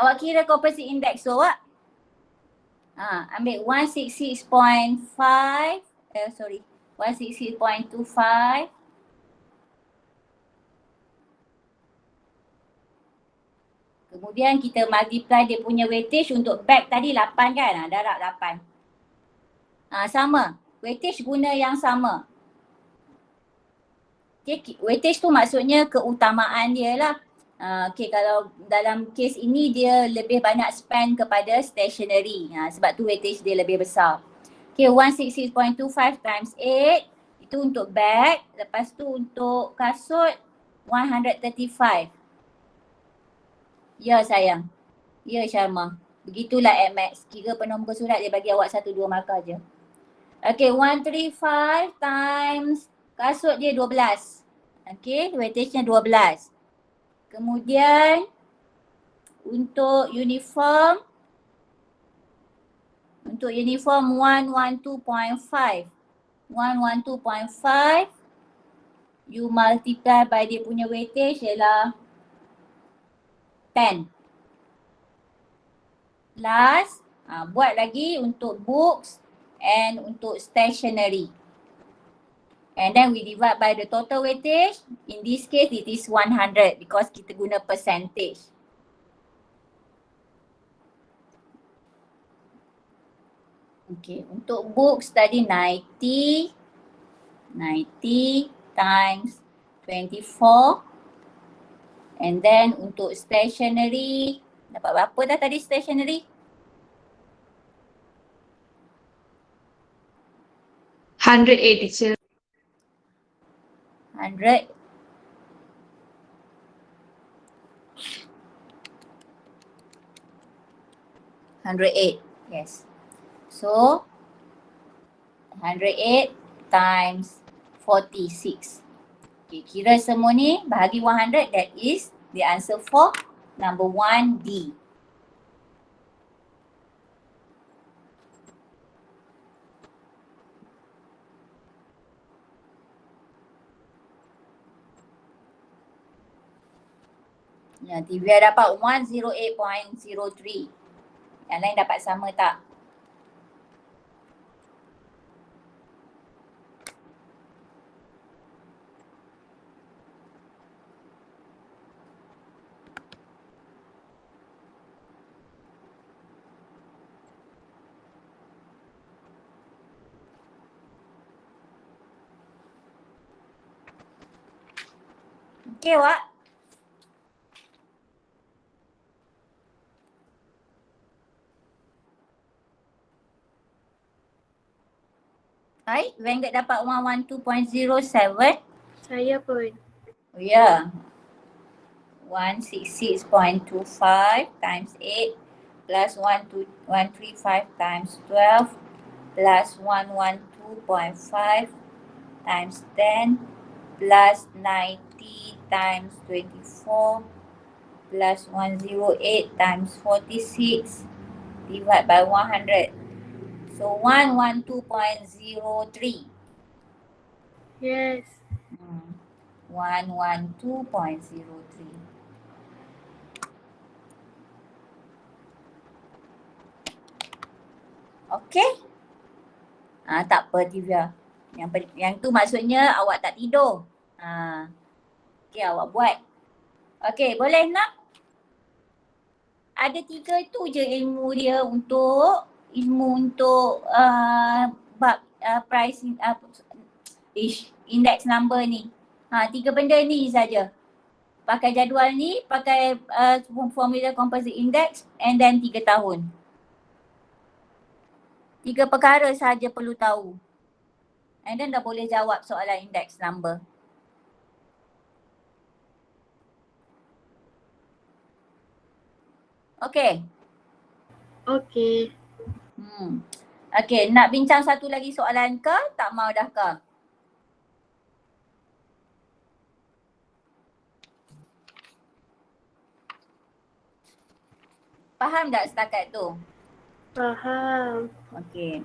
Awak kira composite index tu awak. Ambil 166.5. 166.25. Kemudian kita multiply dia punya weightage untuk bag tadi 8 kan? Darab 8. Sama. Weightage guna yang sama. Okay, weightage tu maksudnya keutamaan dia lah. Okay, kalau dalam kes ini dia lebih banyak spend kepada stationery. Sebab tu weightage dia lebih besar. Okay, 166.25 times 8 itu untuk bag. Lepas tu untuk kasut 135. Ya sayang. Ya Syarma. Begitulah Max. Kira penuh muka surat dia bagi awak 1-2 markah je. Okay, 135 times kasut dia 12. Okay, weightage-nya 12. Kemudian untuk uniform 112.5. 112.5 you multiply by dia punya weightage ialah 10. plus buat lagi untuk books and untuk stationery. And then we divide by the total weightage. In this case, it is 100 because kita guna percentage. Okay, untuk books tadi 90 times 24. And then untuk stationery, dapat berapa dah tadi stationery? 108 teacher. 100. Yes. So 108 times 46. Okay, kira semua ni bahagi 100, that is the answer for number 1D. Ya, Tivia dapat 108.03. Yang lain dapat sama tak? Okay, Wak. Hai, Vanguard dapat 112.07. Saya pun. Oh ya. 166.25 times 8 plus 135 times 12 plus 112.5 times 10 plus 90 times 24 plus 108 times 46 divide by 100. So 112.03. Yes. 112.03. Okay. Tak apa Tivia. Yang tu maksudnya awak tak tidur. Okay, awak buat. Okay, boleh nak? Ada 3 tu je ilmu dia untuk bab pricing index number ni. 3 benda ni saja. Pakai jadual ni, pakai formula composite index and then 3 tahun. 3 perkara sahaja perlu tahu. And then dah boleh jawab soalan index number. Okay. Okay. Okay, nak bincang satu lagi soalan ke? Tak mau dah ke? Faham tak setakat tu? Faham. Okay.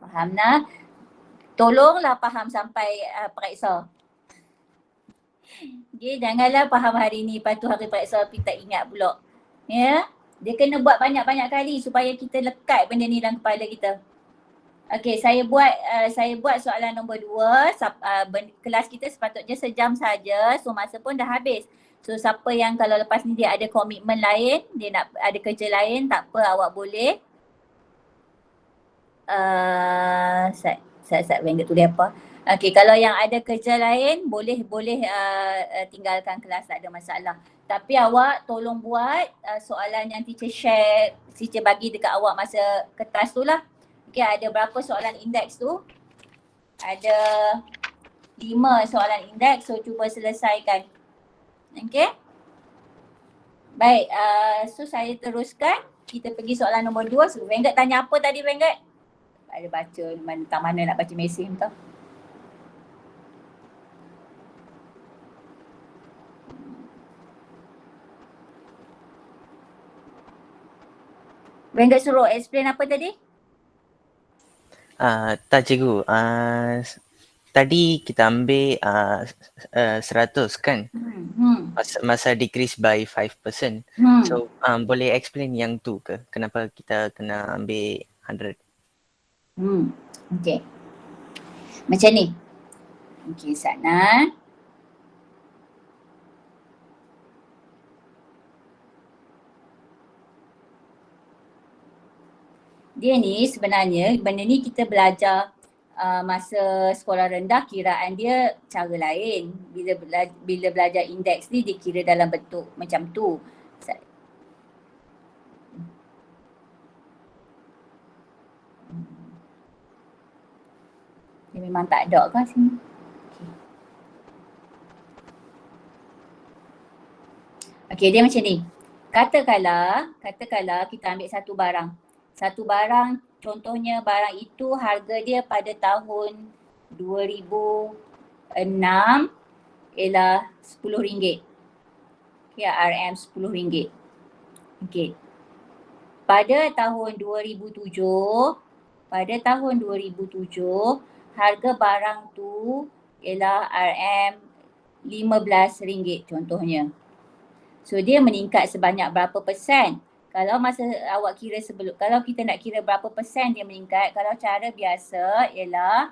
Faham nak? Tolonglah faham sampai periksa. Okay, janganlah faham hari ni, lepas tu hari periksa tapi tak ingat pula. Ya? Dia kena buat banyak-banyak kali supaya kita lekat benda ni dalam kepala kita. Okay, saya buat soalan nombor 2. Kelas kita sepatutnya sejam saja, so masa pun dah habis. So siapa yang kalau lepas ni dia ada komitmen lain, dia nak ada kerja lain, tak apa, awak boleh. Saya Vanguard tulis apa. Okay, kalau yang ada kerja lain boleh tinggalkan kelas, tak ada masalah. Tapi awak tolong buat soalan yang teacher bagi dekat awak masa kertas tu lah. Okay, ada berapa soalan indeks tu? Ada 5 soalan indeks, so cuba selesaikan. Okay. Baik, so saya teruskan. Kita pergi soalan nombor 2. So Vanguard tanya apa tadi Vanguard? Ada baca, mana nak baca mesej tu. Vanguard suruh explain apa tadi? Tak cikgu, tadi kita ambil 100 kan? Masa decrease by 5%. Hmm. So boleh explain yang tu ke? Kenapa kita kena ambil 100? Okay. Macam ni. Okay, Sana. Dia ni sebenarnya benda ni kita belajar masa sekolah rendah, kiraan dia cara lain. Bila belajar indeks ni dia kira dalam bentuk macam tu. Dia memang tak ada kan sini. Okay, dia macam ni. Katakanlah kita ambil satu barang. Satu barang, contohnya barang itu harga dia pada tahun 2006 ialah RM10. Okay, RM RM10. Okay. Pada tahun 2007, harga barang tu ialah RM15 contohnya. So dia meningkat sebanyak berapa persen? Kalau masa awak kira kalau kita nak kira berapa persen dia meningkat, kalau cara biasa ialah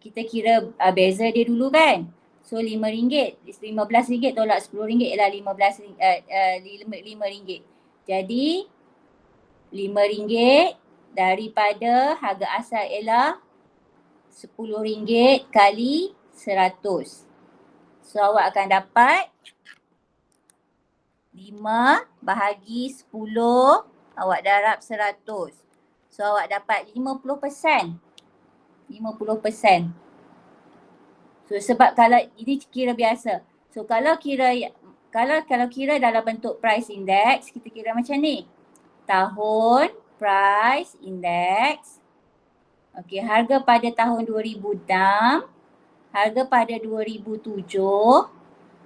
kita kira beza dia dulu kan. So RM5, RM15 tolak RM10 ialah RM5. Jadi RM5 daripada harga asal ialah RM10 kali 100. So awak akan dapat 5 bahagi 10, awak darab 100. So awak dapat 50%. 50%. So sebab kalau ini kira biasa. So kalau kira dalam bentuk price index, kita kira macam ni. Tahun price index. Okey, harga pada tahun 2006, harga pada 2007,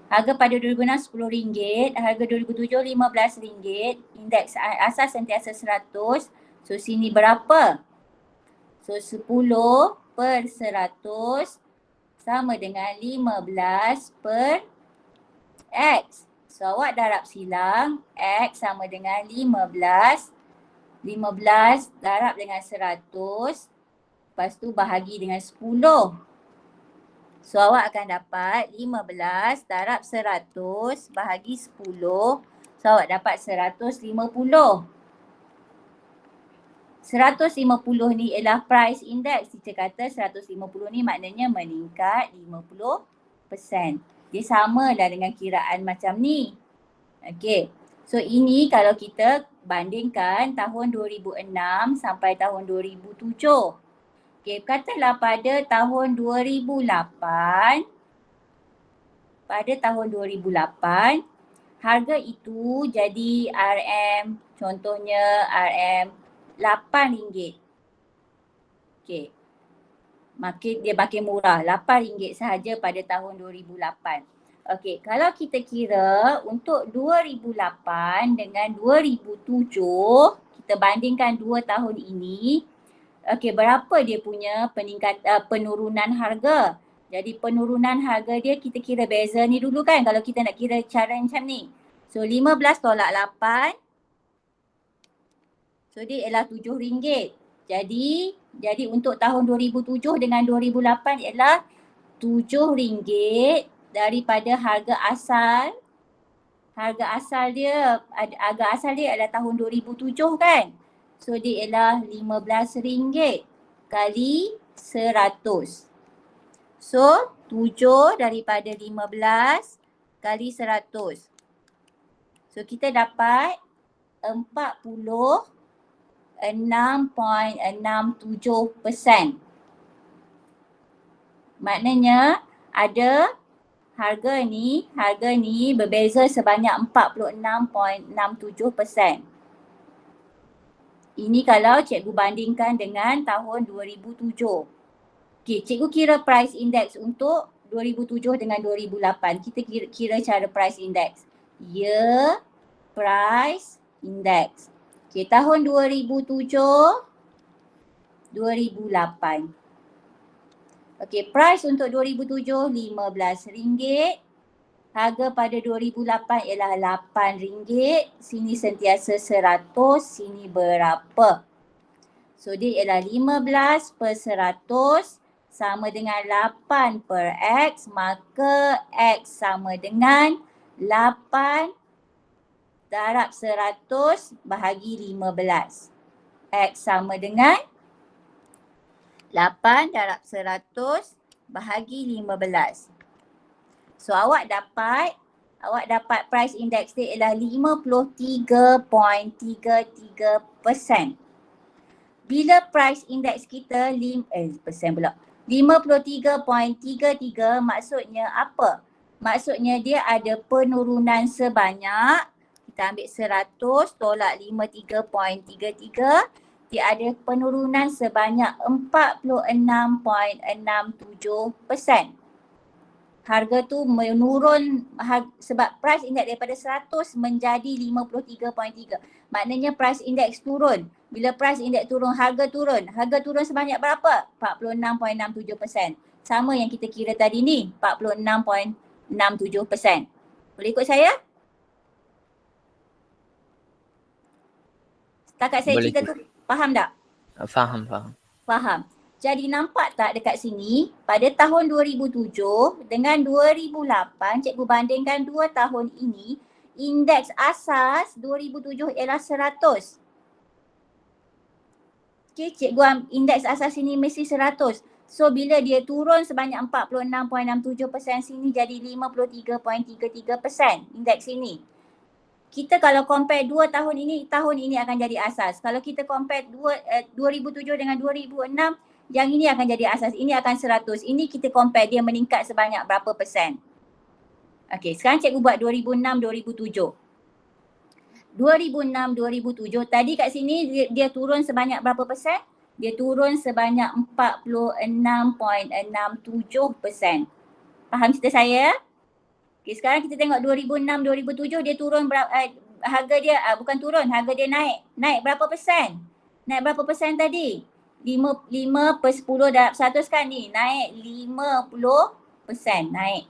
harga pada 2006 RM10, harga 2007 RM15, indeks asas sentiasa 100. So sini berapa? So 10 per 100 sama dengan 15 per X. So awak darab silang, X sama dengan 15. 15 darab dengan 100, lepas tu bahagi dengan 10. So awak akan dapat 15 darab 100 bahagi 10. So awak dapat 150. 150 ni ialah price index. Kita kata 150 ni maknanya meningkat 50%. Dia sama lah dengan kiraan macam ni. Okey. So ini kalau kita bandingkan tahun 2006 sampai tahun 2007. Okay, katalah pada tahun 2008, harga itu jadi contohnya RM8. Okay, dia makin murah, RM8 sahaja pada tahun 2008. Okay, kalau kita kira untuk 2008 dengan 2007, kita bandingkan 2 tahun ini. Okey, berapa dia punya penurunan harga? Jadi penurunan harga dia kita kira beza ni dulu kan kalau kita nak kira cara macam ni. So 15 tolak 8. So dia ialah RM7. Jadi untuk tahun 2007 dengan 2008 ialah RM7 daripada harga asal. Harga asal dia adalah tahun 2007 kan? So dia ialah RM15 kali 100. So 7 daripada 15 kali 100. So kita dapat 46.67%. Maknanya ada harga ni berbeza sebanyak 46.67%. Ini kalau cikgu bandingkan dengan tahun 2007. Okey, cikgu kira price index untuk 2007 dengan 2008. Kita kira cara price index. Year price index. Okey, tahun 2007, 2008. Okey, price untuk 2007 RM15. Harga pada 2008 ialah RM8. Sini sentiasa 100. Sini berapa? So dia ialah 15 per 100 sama dengan 8 per X. Maka X sama dengan 8 darab 100 bahagi 15. X sama dengan 8 darab 100 bahagi 15. So awak dapat price index dia ialah 53.33%. Bila price index kita persen pula. 53.33 maksudnya apa? Maksudnya dia ada penurunan sebanyak, kita ambil 100 tolak 53.33, dia ada penurunan sebanyak 46.67%. Harga tu menurun sebab price index daripada 100 menjadi 53.3. Maknanya price index turun. Bila price index turun, harga turun. Harga turun sebanyak berapa? 46.67%. Sama yang kita kira tadi ni, 46.67%. Boleh ikut saya? Setakat saya Boleh cerita tu, faham tak? Faham. Faham. Jadi nampak tak dekat sini, pada tahun 2007 dengan 2008, cikgu bandingkan 2 tahun ini, indeks asas 2007 ialah 100. Okay, cikgu indeks asas sini mesti 100. So bila dia turun sebanyak 46.67%, sini jadi 53.33% indeks sini. Kita kalau compare 2 tahun ini akan jadi asas. Kalau kita compare 2007 dengan 2006, yang ini akan jadi asas, ini akan 100. Ini kita compare dia meningkat sebanyak berapa persen. Okey, sekarang cikgu buat 2006-2007. 2006-2007, tadi kat sini dia turun sebanyak berapa persen? Dia turun sebanyak 46.67%. Faham cerita saya? Okey, sekarang kita tengok 2006-2007 dia turun harga dia bukan turun, harga dia naik. Naik berapa persen? Naik berapa persen tadi? 5 per 10 darab 100 kan ni, naik 50% naik.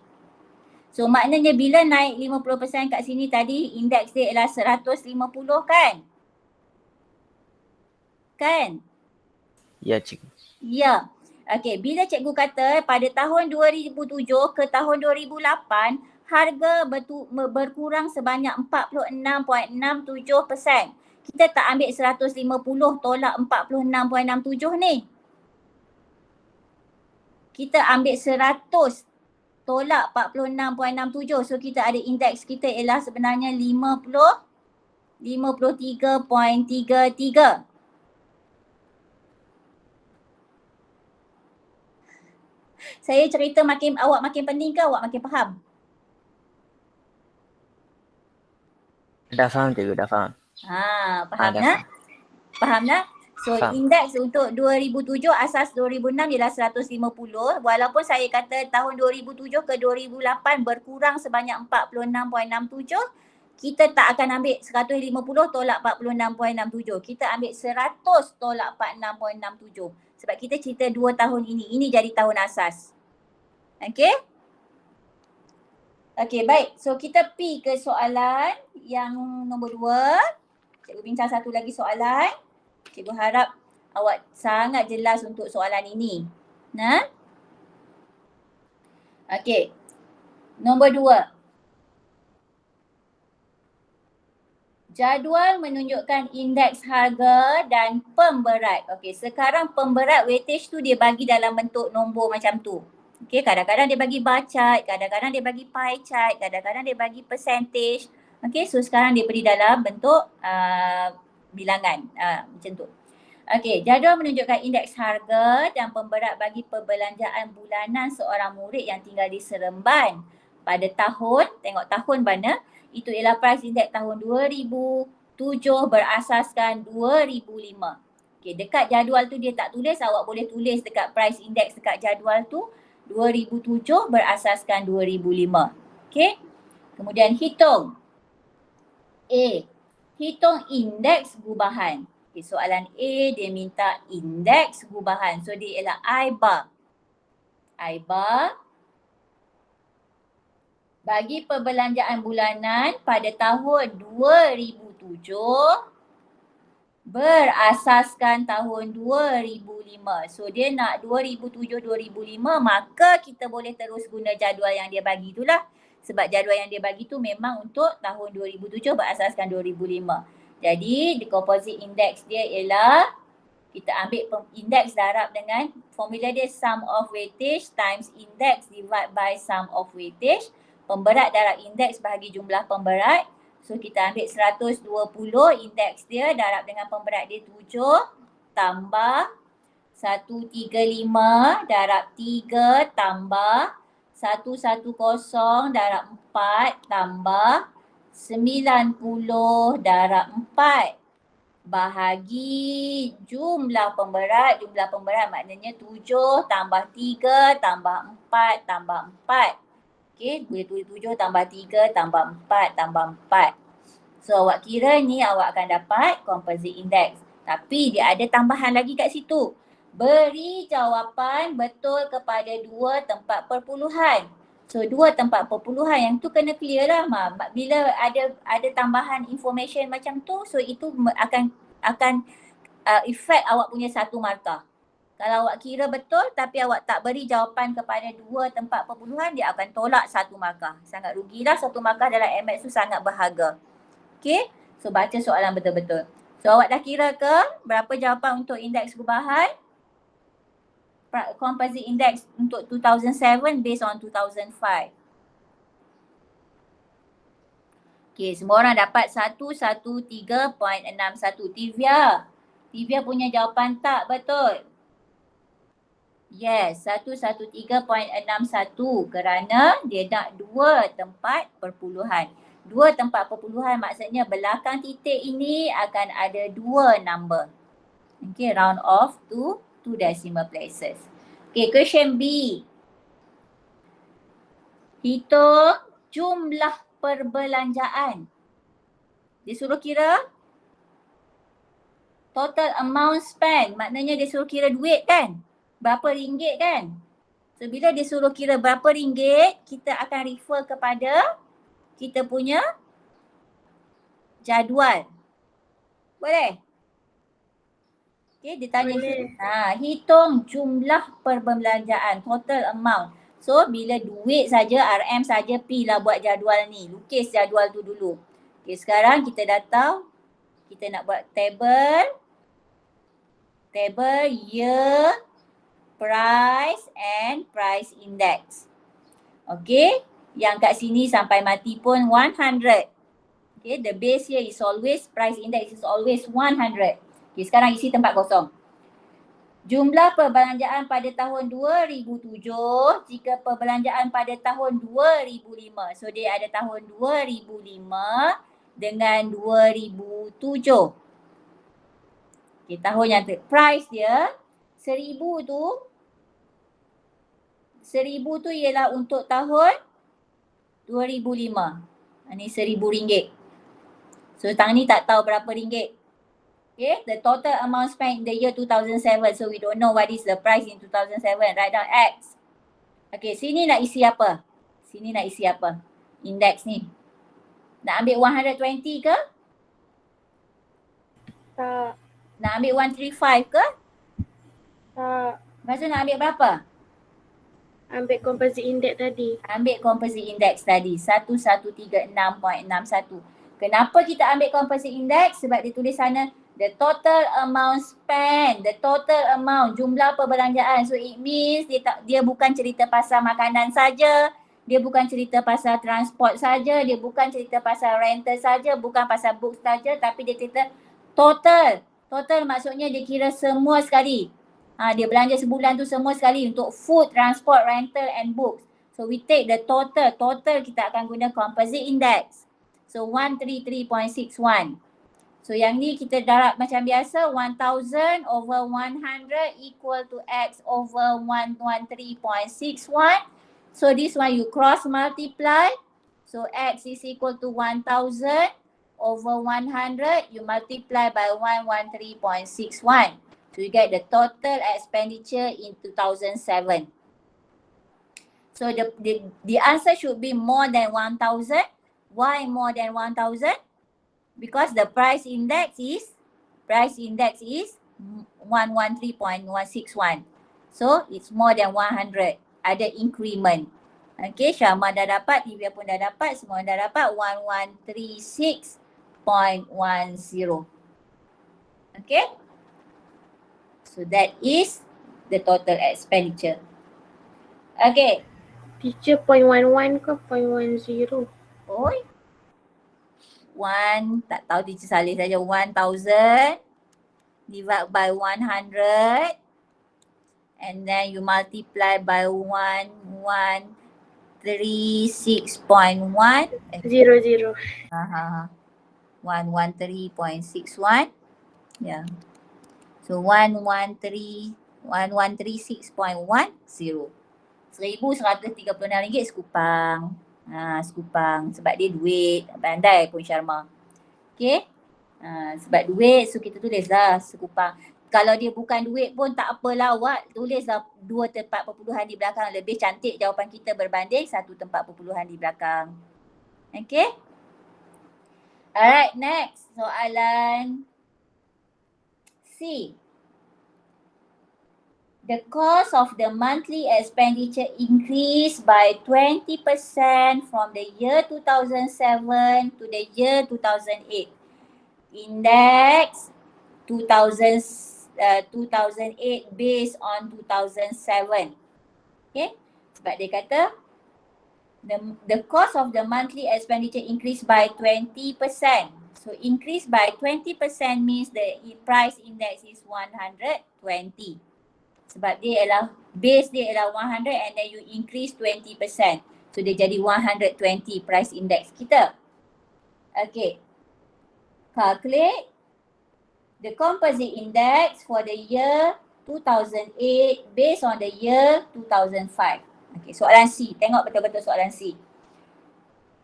So maknanya bila naik 50% kat sini tadi, indeks dia ialah 150 kan? Kan? Ya cikgu. Ya. Okey, bila cikgu kata pada tahun 2007 ke tahun 2008, harga berkurang sebanyak 46.67%. Kita tak ambil 150 tolak 46.67 ni. Kita ambil 100 tolak 46.67. So kita ada indeks kita ialah sebenarnya 53.33. Saya cerita awak makin pening ke awak makin faham? Dah faham cikgu, dah faham. Faham dah nak? Faham nak? So Faham. indeks untuk 2007 asas 2006 ialah 150. Walaupun saya kata tahun 2007 ke 2008 berkurang sebanyak 46.67, kita tak akan ambil 150 tolak 46.67. Kita ambil 100 tolak 46.67. Sebab kita cerita 2 tahun ini. Ini jadi tahun asas. Okey? Okey, baik. So kita pergi ke soalan yang nombor 2. Cikgu bincang satu lagi soalan. Cikgu harap awak sangat jelas untuk soalan ini. Nah. Okey. Nombor 2. Jadual menunjukkan indeks harga dan pemberat. Okey, sekarang pemberat weightage tu dia bagi dalam bentuk nombor macam tu. Okey, kadang-kadang dia bagi bar chart, kadang-kadang dia bagi pie chart, kadang-kadang dia bagi percentage. Okey, so sekarang dia beri dalam bentuk bilangan macam tu. Okey, jadual menunjukkan indeks harga dan pemberat bagi perbelanjaan bulanan seorang murid yang tinggal di Seremban pada tahun, tengok tahun mana, itu ialah price index tahun 2007 berasaskan 2005. Okey, dekat jadual tu dia tak tulis, awak boleh tulis dekat price index dekat jadual tu 2007 berasaskan 2005. Okey. Kemudian hitung. A. Hitung indeks gubahan. Okay, soalan A dia minta indeks gubahan. So dia ialah I bar. I bar Bagi perbelanjaan bulanan pada tahun 2007 berasaskan tahun 2005. So dia nak 2007-2005, maka kita boleh terus guna jadual yang dia bagi itulah. Sebab jadual yang dia bagi tu memang untuk tahun 2007 berasaskan 2005. Jadi the composite index dia ialah kita ambil indeks darab dengan formula dia sum of weightage times index divide by sum of weightage. Pemberat darab indeks bahagi jumlah pemberat. So kita ambil 120 indeks dia darab dengan pemberat dia 7 tambah 135 darab 3 tambah 110 darab 4 tambah 90 darab 4 bahagi jumlah pemberat. Jumlah pemberat maknanya 7 tambah 3 tambah 4 tambah 4. Okey, boleh tulis 7 tambah 3 tambah 4 tambah 4. So awak kira ni awak akan dapat composite index. Tapi dia ada tambahan lagi kat situ. Beri jawapan betul kepada 2 tempat perpuluhan. So 2 tempat perpuluhan yang tu kena clear lah Ma. Bila ada tambahan information macam tu, so itu akan effect awak punya 1 markah. Kalau awak kira betul tapi awak tak beri jawapan kepada 2 tempat perpuluhan, dia akan tolak 1 markah. Sangat rugilah 1 markah dalam MX tu sangat berharga. Okay, so baca soalan betul-betul. So awak dah kira ke berapa jawapan untuk indeks perubahan? Composite index untuk 2007 based on 2005. Okay, semua orang dapat 113.61. Tivia punya jawapan tak betul. Yes, 113.61 kerana dia nak 2 tempat perpuluhan. 2 tempat perpuluhan maksudnya belakang titik ini akan ada 2 number. Okay, round off to 2 decimal places. Okay, question B. Hitung jumlah perbelanjaan. Dia suruh kira total amount spent. Maknanya dia suruh kira duit kan? Berapa ringgit kan? So bila dia suruh kira berapa ringgit, kita akan refer kepada kita punya jadual. Boleh? Okay, dia tanya hitung jumlah perbelanjaan, total amount. So bila duit saja, RM saja, P lah buat jadual ni. Lukis jadual tu dulu. Okay, sekarang kita dah tahu kita nak buat table year, price and price index. Okay, yang kat sini sampai mati pun 100. Okay, the base here is always, price index is always 100. Okay, sekarang isi tempat kosong. Jumlah perbelanjaan pada tahun 2007 jika perbelanjaan pada tahun 2005. So dia ada tahun 2005 dengan 2007. Okay, tahun yang price dia 1,000 tu ialah untuk tahun 2005. Ini RM1,000. So tahun ni tak tahu berapa ringgit. Okay, the total amount spent in the year 2007. So we don't know what is the price in 2007. Write down X. Okay, sini nak isi apa? Sini nak isi apa? Index ni. Nak ambil 120 ke? Tak. Nak ambil 135 ke? Tak. Maksud nak ambil berapa? Ambil composite index tadi. Ambil composite index tadi, 1136.61. Kenapa kita ambil composite index? Sebab dia tulis sana the total amount spent, the total amount, jumlah perbelanjaan. So it means dia bukan cerita pasal makanan saja, dia bukan cerita pasal transport saja, dia bukan cerita pasal rental saja, bukan pasal books saja, tapi dia cerita total. Total maksudnya dia kira semua sekali. Dia belanja sebulan tu semua sekali untuk food, transport, rental and books. So we take the total. Total kita akan guna composite index. So 133.61. So yang ni kita darab macam biasa. 1000 over 100 equal to X over 113.61. So this one you cross multiply. So X is equal to 1000 over 100. You multiply by 113.61. So you get the total expenditure in 2007. So the answer should be more than 1,000. Why more than 1,000? Because the price index is 113.161. So it's more than 100. Ada increment. Okay, Syama dah dapat, Divya pun dah dapat, semua dah dapat 1136.10. Okay. So that is the total expenditure. Okay. Teacher 0.11 ke 0.10? Oi. Tak tahu teacher salih saja. 1,000 divide by 100 and then you multiply by 1136.1. 00. 113.61. Yeah. So 136.10. RM1,136 sekupang. Sekupang sebab dia duit. Pandai pun Syarma. Okay. Sebab duit so kita tulislah sekupang. Kalau dia bukan duit pun tak apalah awak. Tulislah 2 tempat perpuluhan di belakang. Lebih cantik jawapan kita berbanding 1 tempat perpuluhan di belakang. Okay. Alright, next. Soalan C. The cost of the monthly expenditure increased by 20% from the year 2007 to the year 2008. Index 2008 based on 2007. Okay. Sebab dia kata the cost of the monthly expenditure increased by 20%. So increase by 20% means the price index is 120. Sebab dia ialah base dia ialah 100 and then you increase 20%. So dia jadi 120 price index kita. Okay. Calculate the composite index for the year 2008 based on the year 2005. Okay, soalan C. Tengok betul-betul soalan C.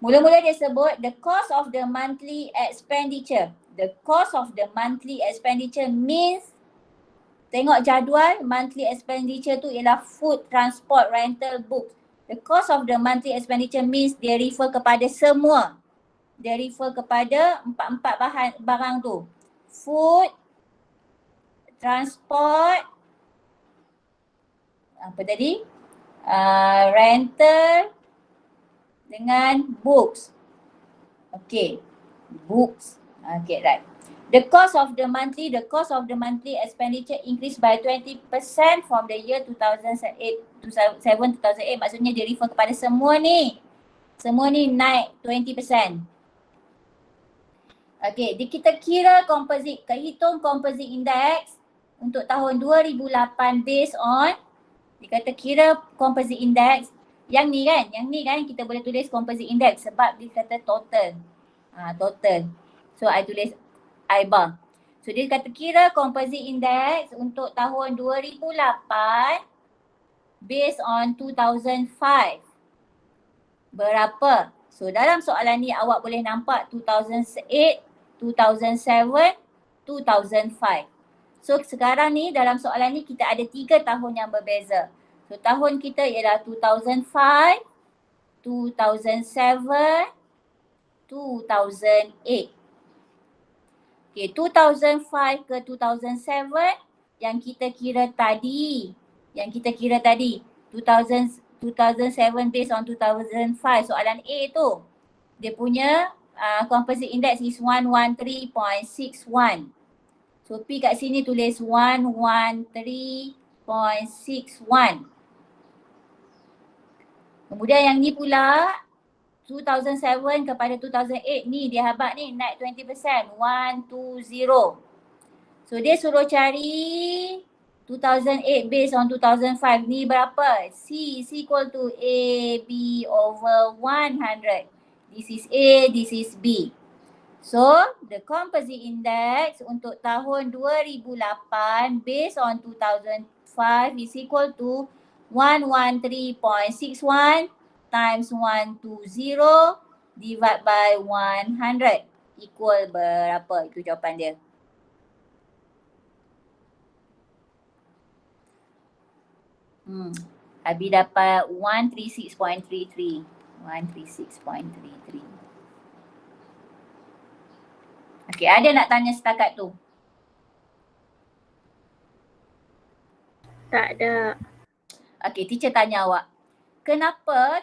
Mula-mula dia sebut the cost of the monthly expenditure. The cost of the monthly expenditure means, tengok jadual, monthly expenditure tu ialah food, transport, rental, books. The cost of the monthly expenditure means dia refer kepada semua. Dia refer kepada empat barang tu. Food, transport, apa tadi? Rental dengan books. Okay, books. Okay, right. The cost of the monthly expenditure increased by 20% from the year 2008 maksudnya dia refer kepada semua ni. Semua ni naik 20%. Okay, kita kira composite, hitung composite index untuk tahun 2008 based on, dia kata kira composite index yang ni kan kita boleh tulis composite index sebab dia kata total. Total. So I tulis IBA. So dia kata kira composite index untuk tahun 2008 based on 2005. Berapa? So dalam soalan ni awak boleh nampak 2008, 2007, 2005. So sekarang ni dalam soalan ni kita ada 3 tahun yang berbeza. So tahun kita ialah 2005, 2007, 2008. Okay, 2005 ke 2007 yang kita kira tadi. 2007 based on 2005 soalan A tu. Dia punya composite index is 113.61. So P kat sini tulis 113.61. Kemudian yang ni pula 2007 kepada 2008 ni dia habaq ni naik 20%, 120. So dia suruh cari 2008 based on 2005 ni berapa? C is equal to A, B over 100. This is A, this is B. So the composite index untuk tahun 2008 based on 2005 is equal to 113.61 times 120 divide by 100 equal berapa? Itu jawapan dia. Abi dapat 136.33. 136.33. Okey, ada nak tanya setakat tu? Tak ada. Okey, teacher tanya awak. Kenapa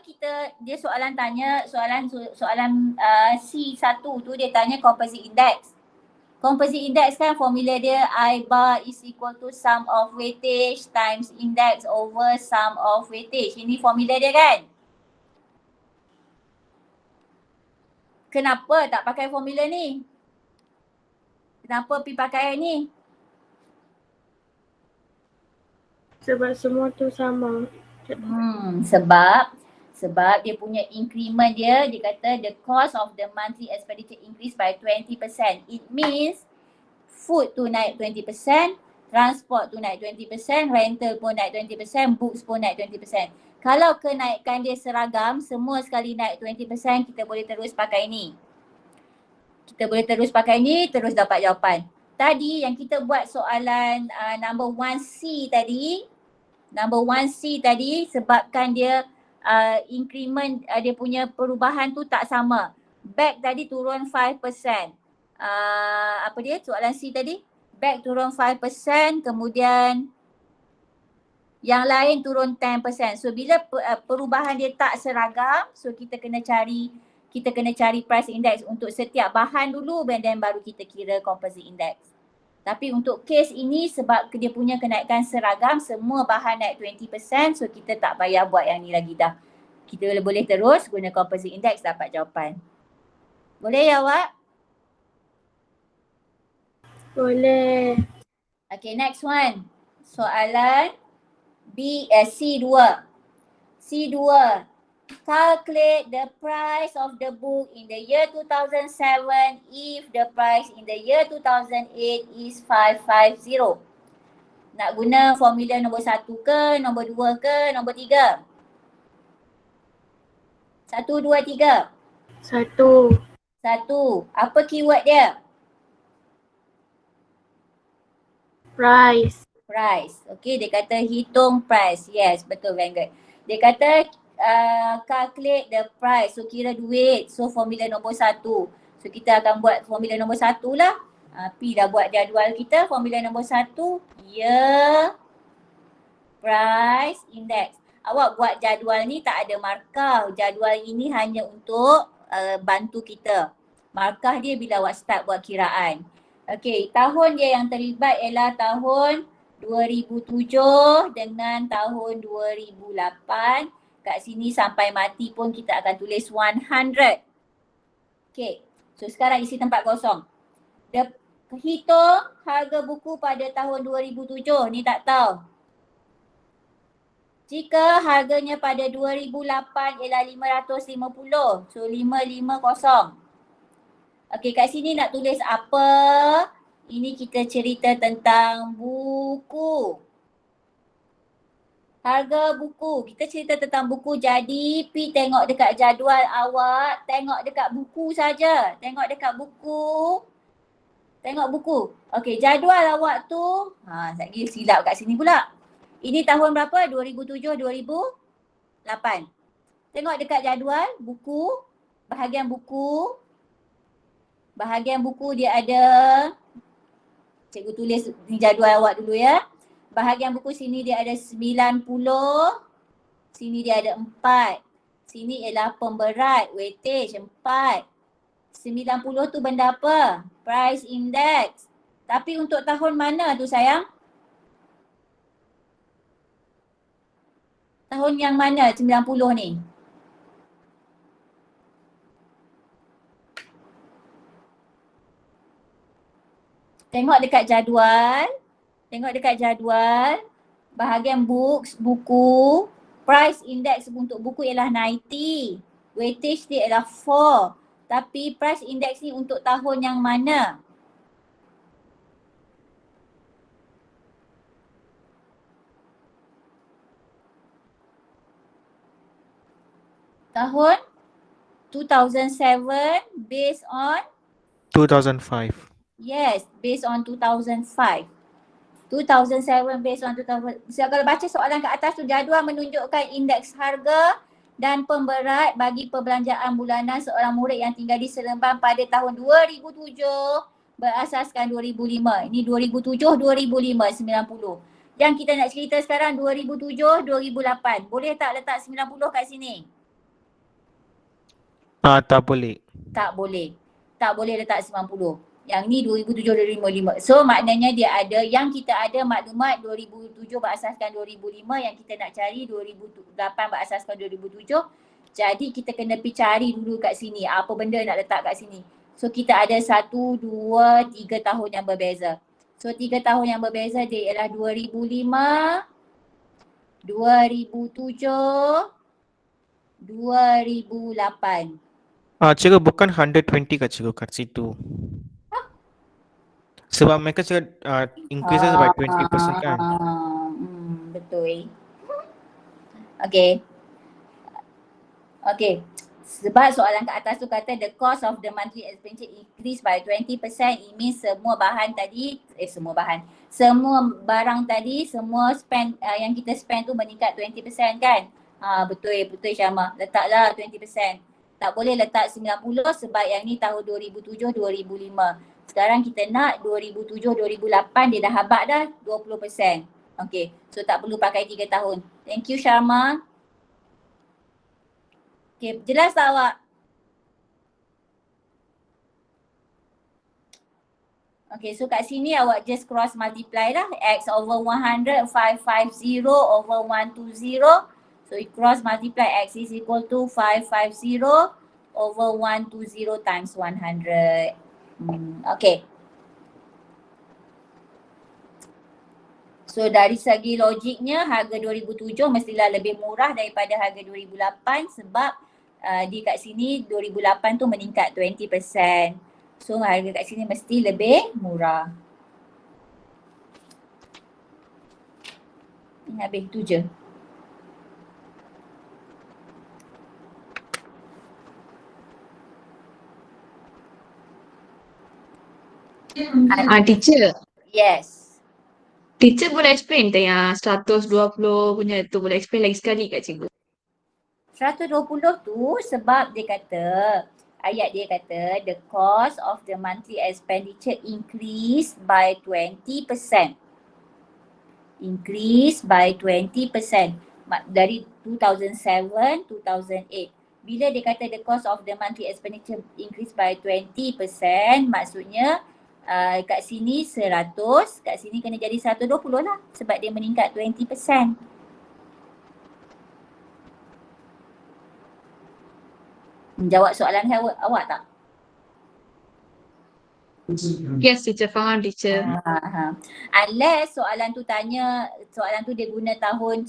dia soalan tanya, soalan C1 tu dia tanya composite index. Composite index kan formula dia I bar is equal to sum of weightage times index over sum of weightage. Ini formula dia kan? Kenapa tak pakai formula ni? Kenapa pergi pakai ni? Sebab semua tu sama. Sebab dia punya increment dia kata the cost of the monthly expenditure increase by 20%. It means food tu naik 20%, transport tu naik 20%, rental pun naik 20%, books pun naik 20%. Kalau kenaikan dia seragam, semua sekali naik 20%, kita boleh terus pakai ni. Terus dapat jawapan. Tadi yang kita buat soalan number 1C tadi, sebabkan dia increment dia punya perubahan tu tak sama. Bag tadi turun 5%. Apa dia soalan C tadi? Bag turun 5%, kemudian yang lain turun 10%. So bila perubahan dia tak seragam, so kita kena cari price index untuk setiap bahan dulu and then baru kita kira composite index. Tapi untuk kes ini sebab dia punya kenaikan seragam, semua bahan naik 20%, so kita tak payah buat yang ni lagi dah. Kita boleh terus guna composite index dapat jawapan. Boleh ya awak? Boleh. Okay, next one. Soalan C2. Calculate the price of the book in the year 2007 if the price in the year 2008 is 550. Nak guna formula nombor 1 ke, nombor 2 ke, nombor 3? 1, 2, 3. 1. Apa keyword dia? Price. Okay, dia kata hitung price. Yes, betul, very good. Dia kata calculate the price. So kira duit. So formula nombor 1. So kita akan buat formula nombor 1 lah. P dah buat jadual kita. Formula nombor 1. Year price index. Awak buat jadual ni tak ada markah. Jadual ini hanya untuk bantu kita. Markah dia bila awak start buat kiraan. Okay, tahun dia yang terlibat ialah tahun 2007 dengan tahun 2008. Kat sini sampai mati pun kita akan tulis 100. Okay, so sekarang isi tempat kosong. Hitung harga buku pada tahun 2007, ni tak tahu. Jika harganya pada 2008 ialah 550, so 550. Okay, kat sini nak tulis apa? Ini kita cerita tentang buku. Harga buku. Kita cerita tentang buku, jadi P tengok dekat jadual awak. Tengok dekat buku saja. Tengok buku. Okay, jadual awak tu. Sekejap lagi silap kat sini pula. Ini tahun berapa? 2007, 2008. Tengok dekat jadual, buku. Bahagian buku dia ada, cikgu tulis ni jadual awak dulu ya. Bahagian buku sini dia ada 90, sini dia ada 4. Sini ialah pemberat, weightage 4. 90 tu benda apa? Price index. Tapi untuk tahun mana tu sayang? Tahun yang mana 90 ni? Tengok dekat jadual, bahagian books, buku, price index untuk buku ialah 90. Weightage dia ialah 4. Tapi price index ni untuk tahun yang mana? Tahun 2007 based on? 2005. Yes, based on 2005. 2007 based on 2000. So, kalau baca soalan kat atas tu, jadual menunjukkan indeks harga dan pemberat bagi perbelanjaan bulanan seorang murid yang tinggal di Seremban pada tahun 2007 berasaskan 2005. Ini 2007, 2005, 90. Yang kita nak cerita sekarang 2007, 2008. Boleh tak letak 90 kat sini? Tak boleh. Tak boleh. Tak boleh letak 90. Yang ni 2007, 2005. So maknanya dia ada, yang kita ada maklumat 2007 berasaskan 2005, yang kita nak cari 2008 berasaskan 2007. Jadi kita kena pergi cari dulu kat sini apa benda nak letak kat sini. So kita ada 1, 2, 3 tahun yang berbeza. So 3 tahun yang berbeza dia ialah 2005, 2007, 2008. Cikgu bukan 120 kat cikgu kat situ. Sebab mereka cakap increases by 20% kan. Betul. Okay. Okay. Sebab soalan kat atas tu kata the cost of the monthly expenditure increase by 20%. It means semua bahan tadi, semua barang tadi, semua spend yang kita spend tu meningkat 20% kan. Betul Syamah. Letaklah 20%. Tak boleh letak 90 sebab yang ni tahun 2007, 2005. Sekarang kita nak 2007, 2008 dia dah habaq dah 20%. Okay, so tak perlu pakai 3 tahun. Thank you Syarma. Okay, jelas tak awak? Okay, so kat sini awak just cross multiply lah. X over 100, 550 over 120. So you cross multiply X is equal to 550 over 120 times 100. Okay. So dari segi logiknya harga 2007 mestilah lebih murah daripada harga 2008 sebab di kat sini 2008 tu meningkat 20%. So harga kat sini mesti lebih murah. Ini habis tu je. Teacher. Yes. Teacher boleh explain tak yang 120 punya tu, boleh explain lagi sekali kat cikgu? 120 tu sebab dia kata, ayat dia kata the cost of the monthly expenditure increase by 20%. Increase by 20% dari 2007, 2008. Bila dia kata the cost of the monthly expenditure increase by 20%, maksudnya kat sini 100, kat sini kena jadi 120 lah sebab dia meningkat 20%. Menjawab soalan awak tak? Yes teacher, faham teacher. Unless soalan tu tanya, soalan tu dia guna tahun,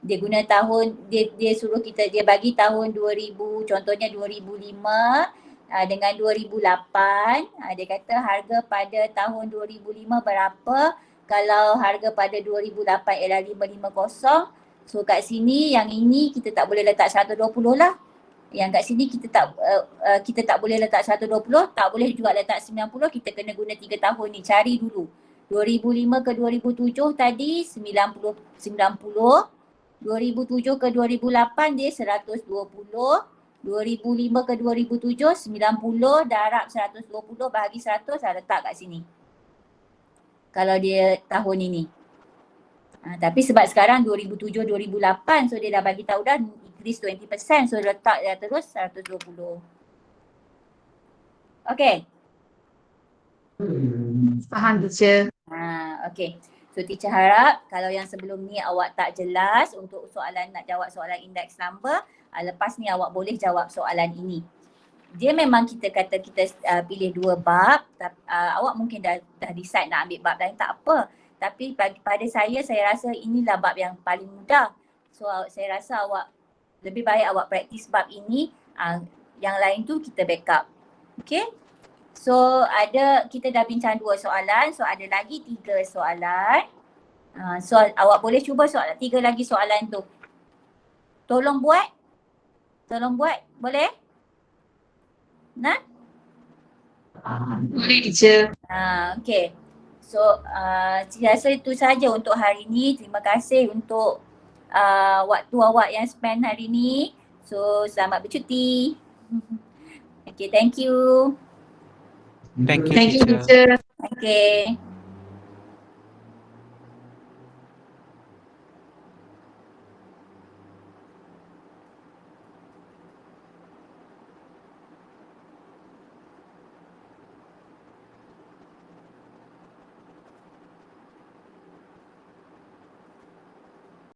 dia guna tahun, dia suruh kita, dia bagi tahun 2000, contohnya 2005 dengan 2008. Dia kata harga pada tahun 2005 berapa, kalau harga pada 2008 ialah 550. So kat sini yang ini kita tak boleh letak 120 lah. Yang kat sini kita tak boleh letak 120, tak boleh juga letak 90, kita kena guna 3 tahun ni, cari dulu. 2005 ke 2007 tadi 90, 2007 ke 2008 dia 120, 2005 ke 2007 90, darab 120 bahagi 100, saya letak kat sini. Kalau dia tahun ini. Tapi sebab sekarang 2007, 2008, so dia dah bagi tahu dah increase 20%, so letak dah terus 120. Okay. Faham teacher. Okay. So teacher harap kalau yang sebelum ni awak tak jelas untuk soalan, nak jawab soalan index number, lepas ni awak boleh jawab soalan ini. Dia memang kita kata kita pilih 2 bab, awak mungkin dah decide nak ambil bab lain, tak apa. Tapi pada saya rasa inilah bab yang paling mudah. So saya rasa awak lebih baik awak praktis bab ini, yang lain tu kita backup. Okay. So kita dah bincang 2 soalan, so ada lagi 3 soalan. So awak boleh cuba 3 lagi soalan tu. Tolong buat, boleh? Nah? Boleh teacher. Okay. So saya rasa itu saja untuk hari ini. Terima kasih untuk waktu awak yang spend hari ini. So selamat bercuti. Okay, thank you. Thank you, Thank you, teacher. teacher. Okay.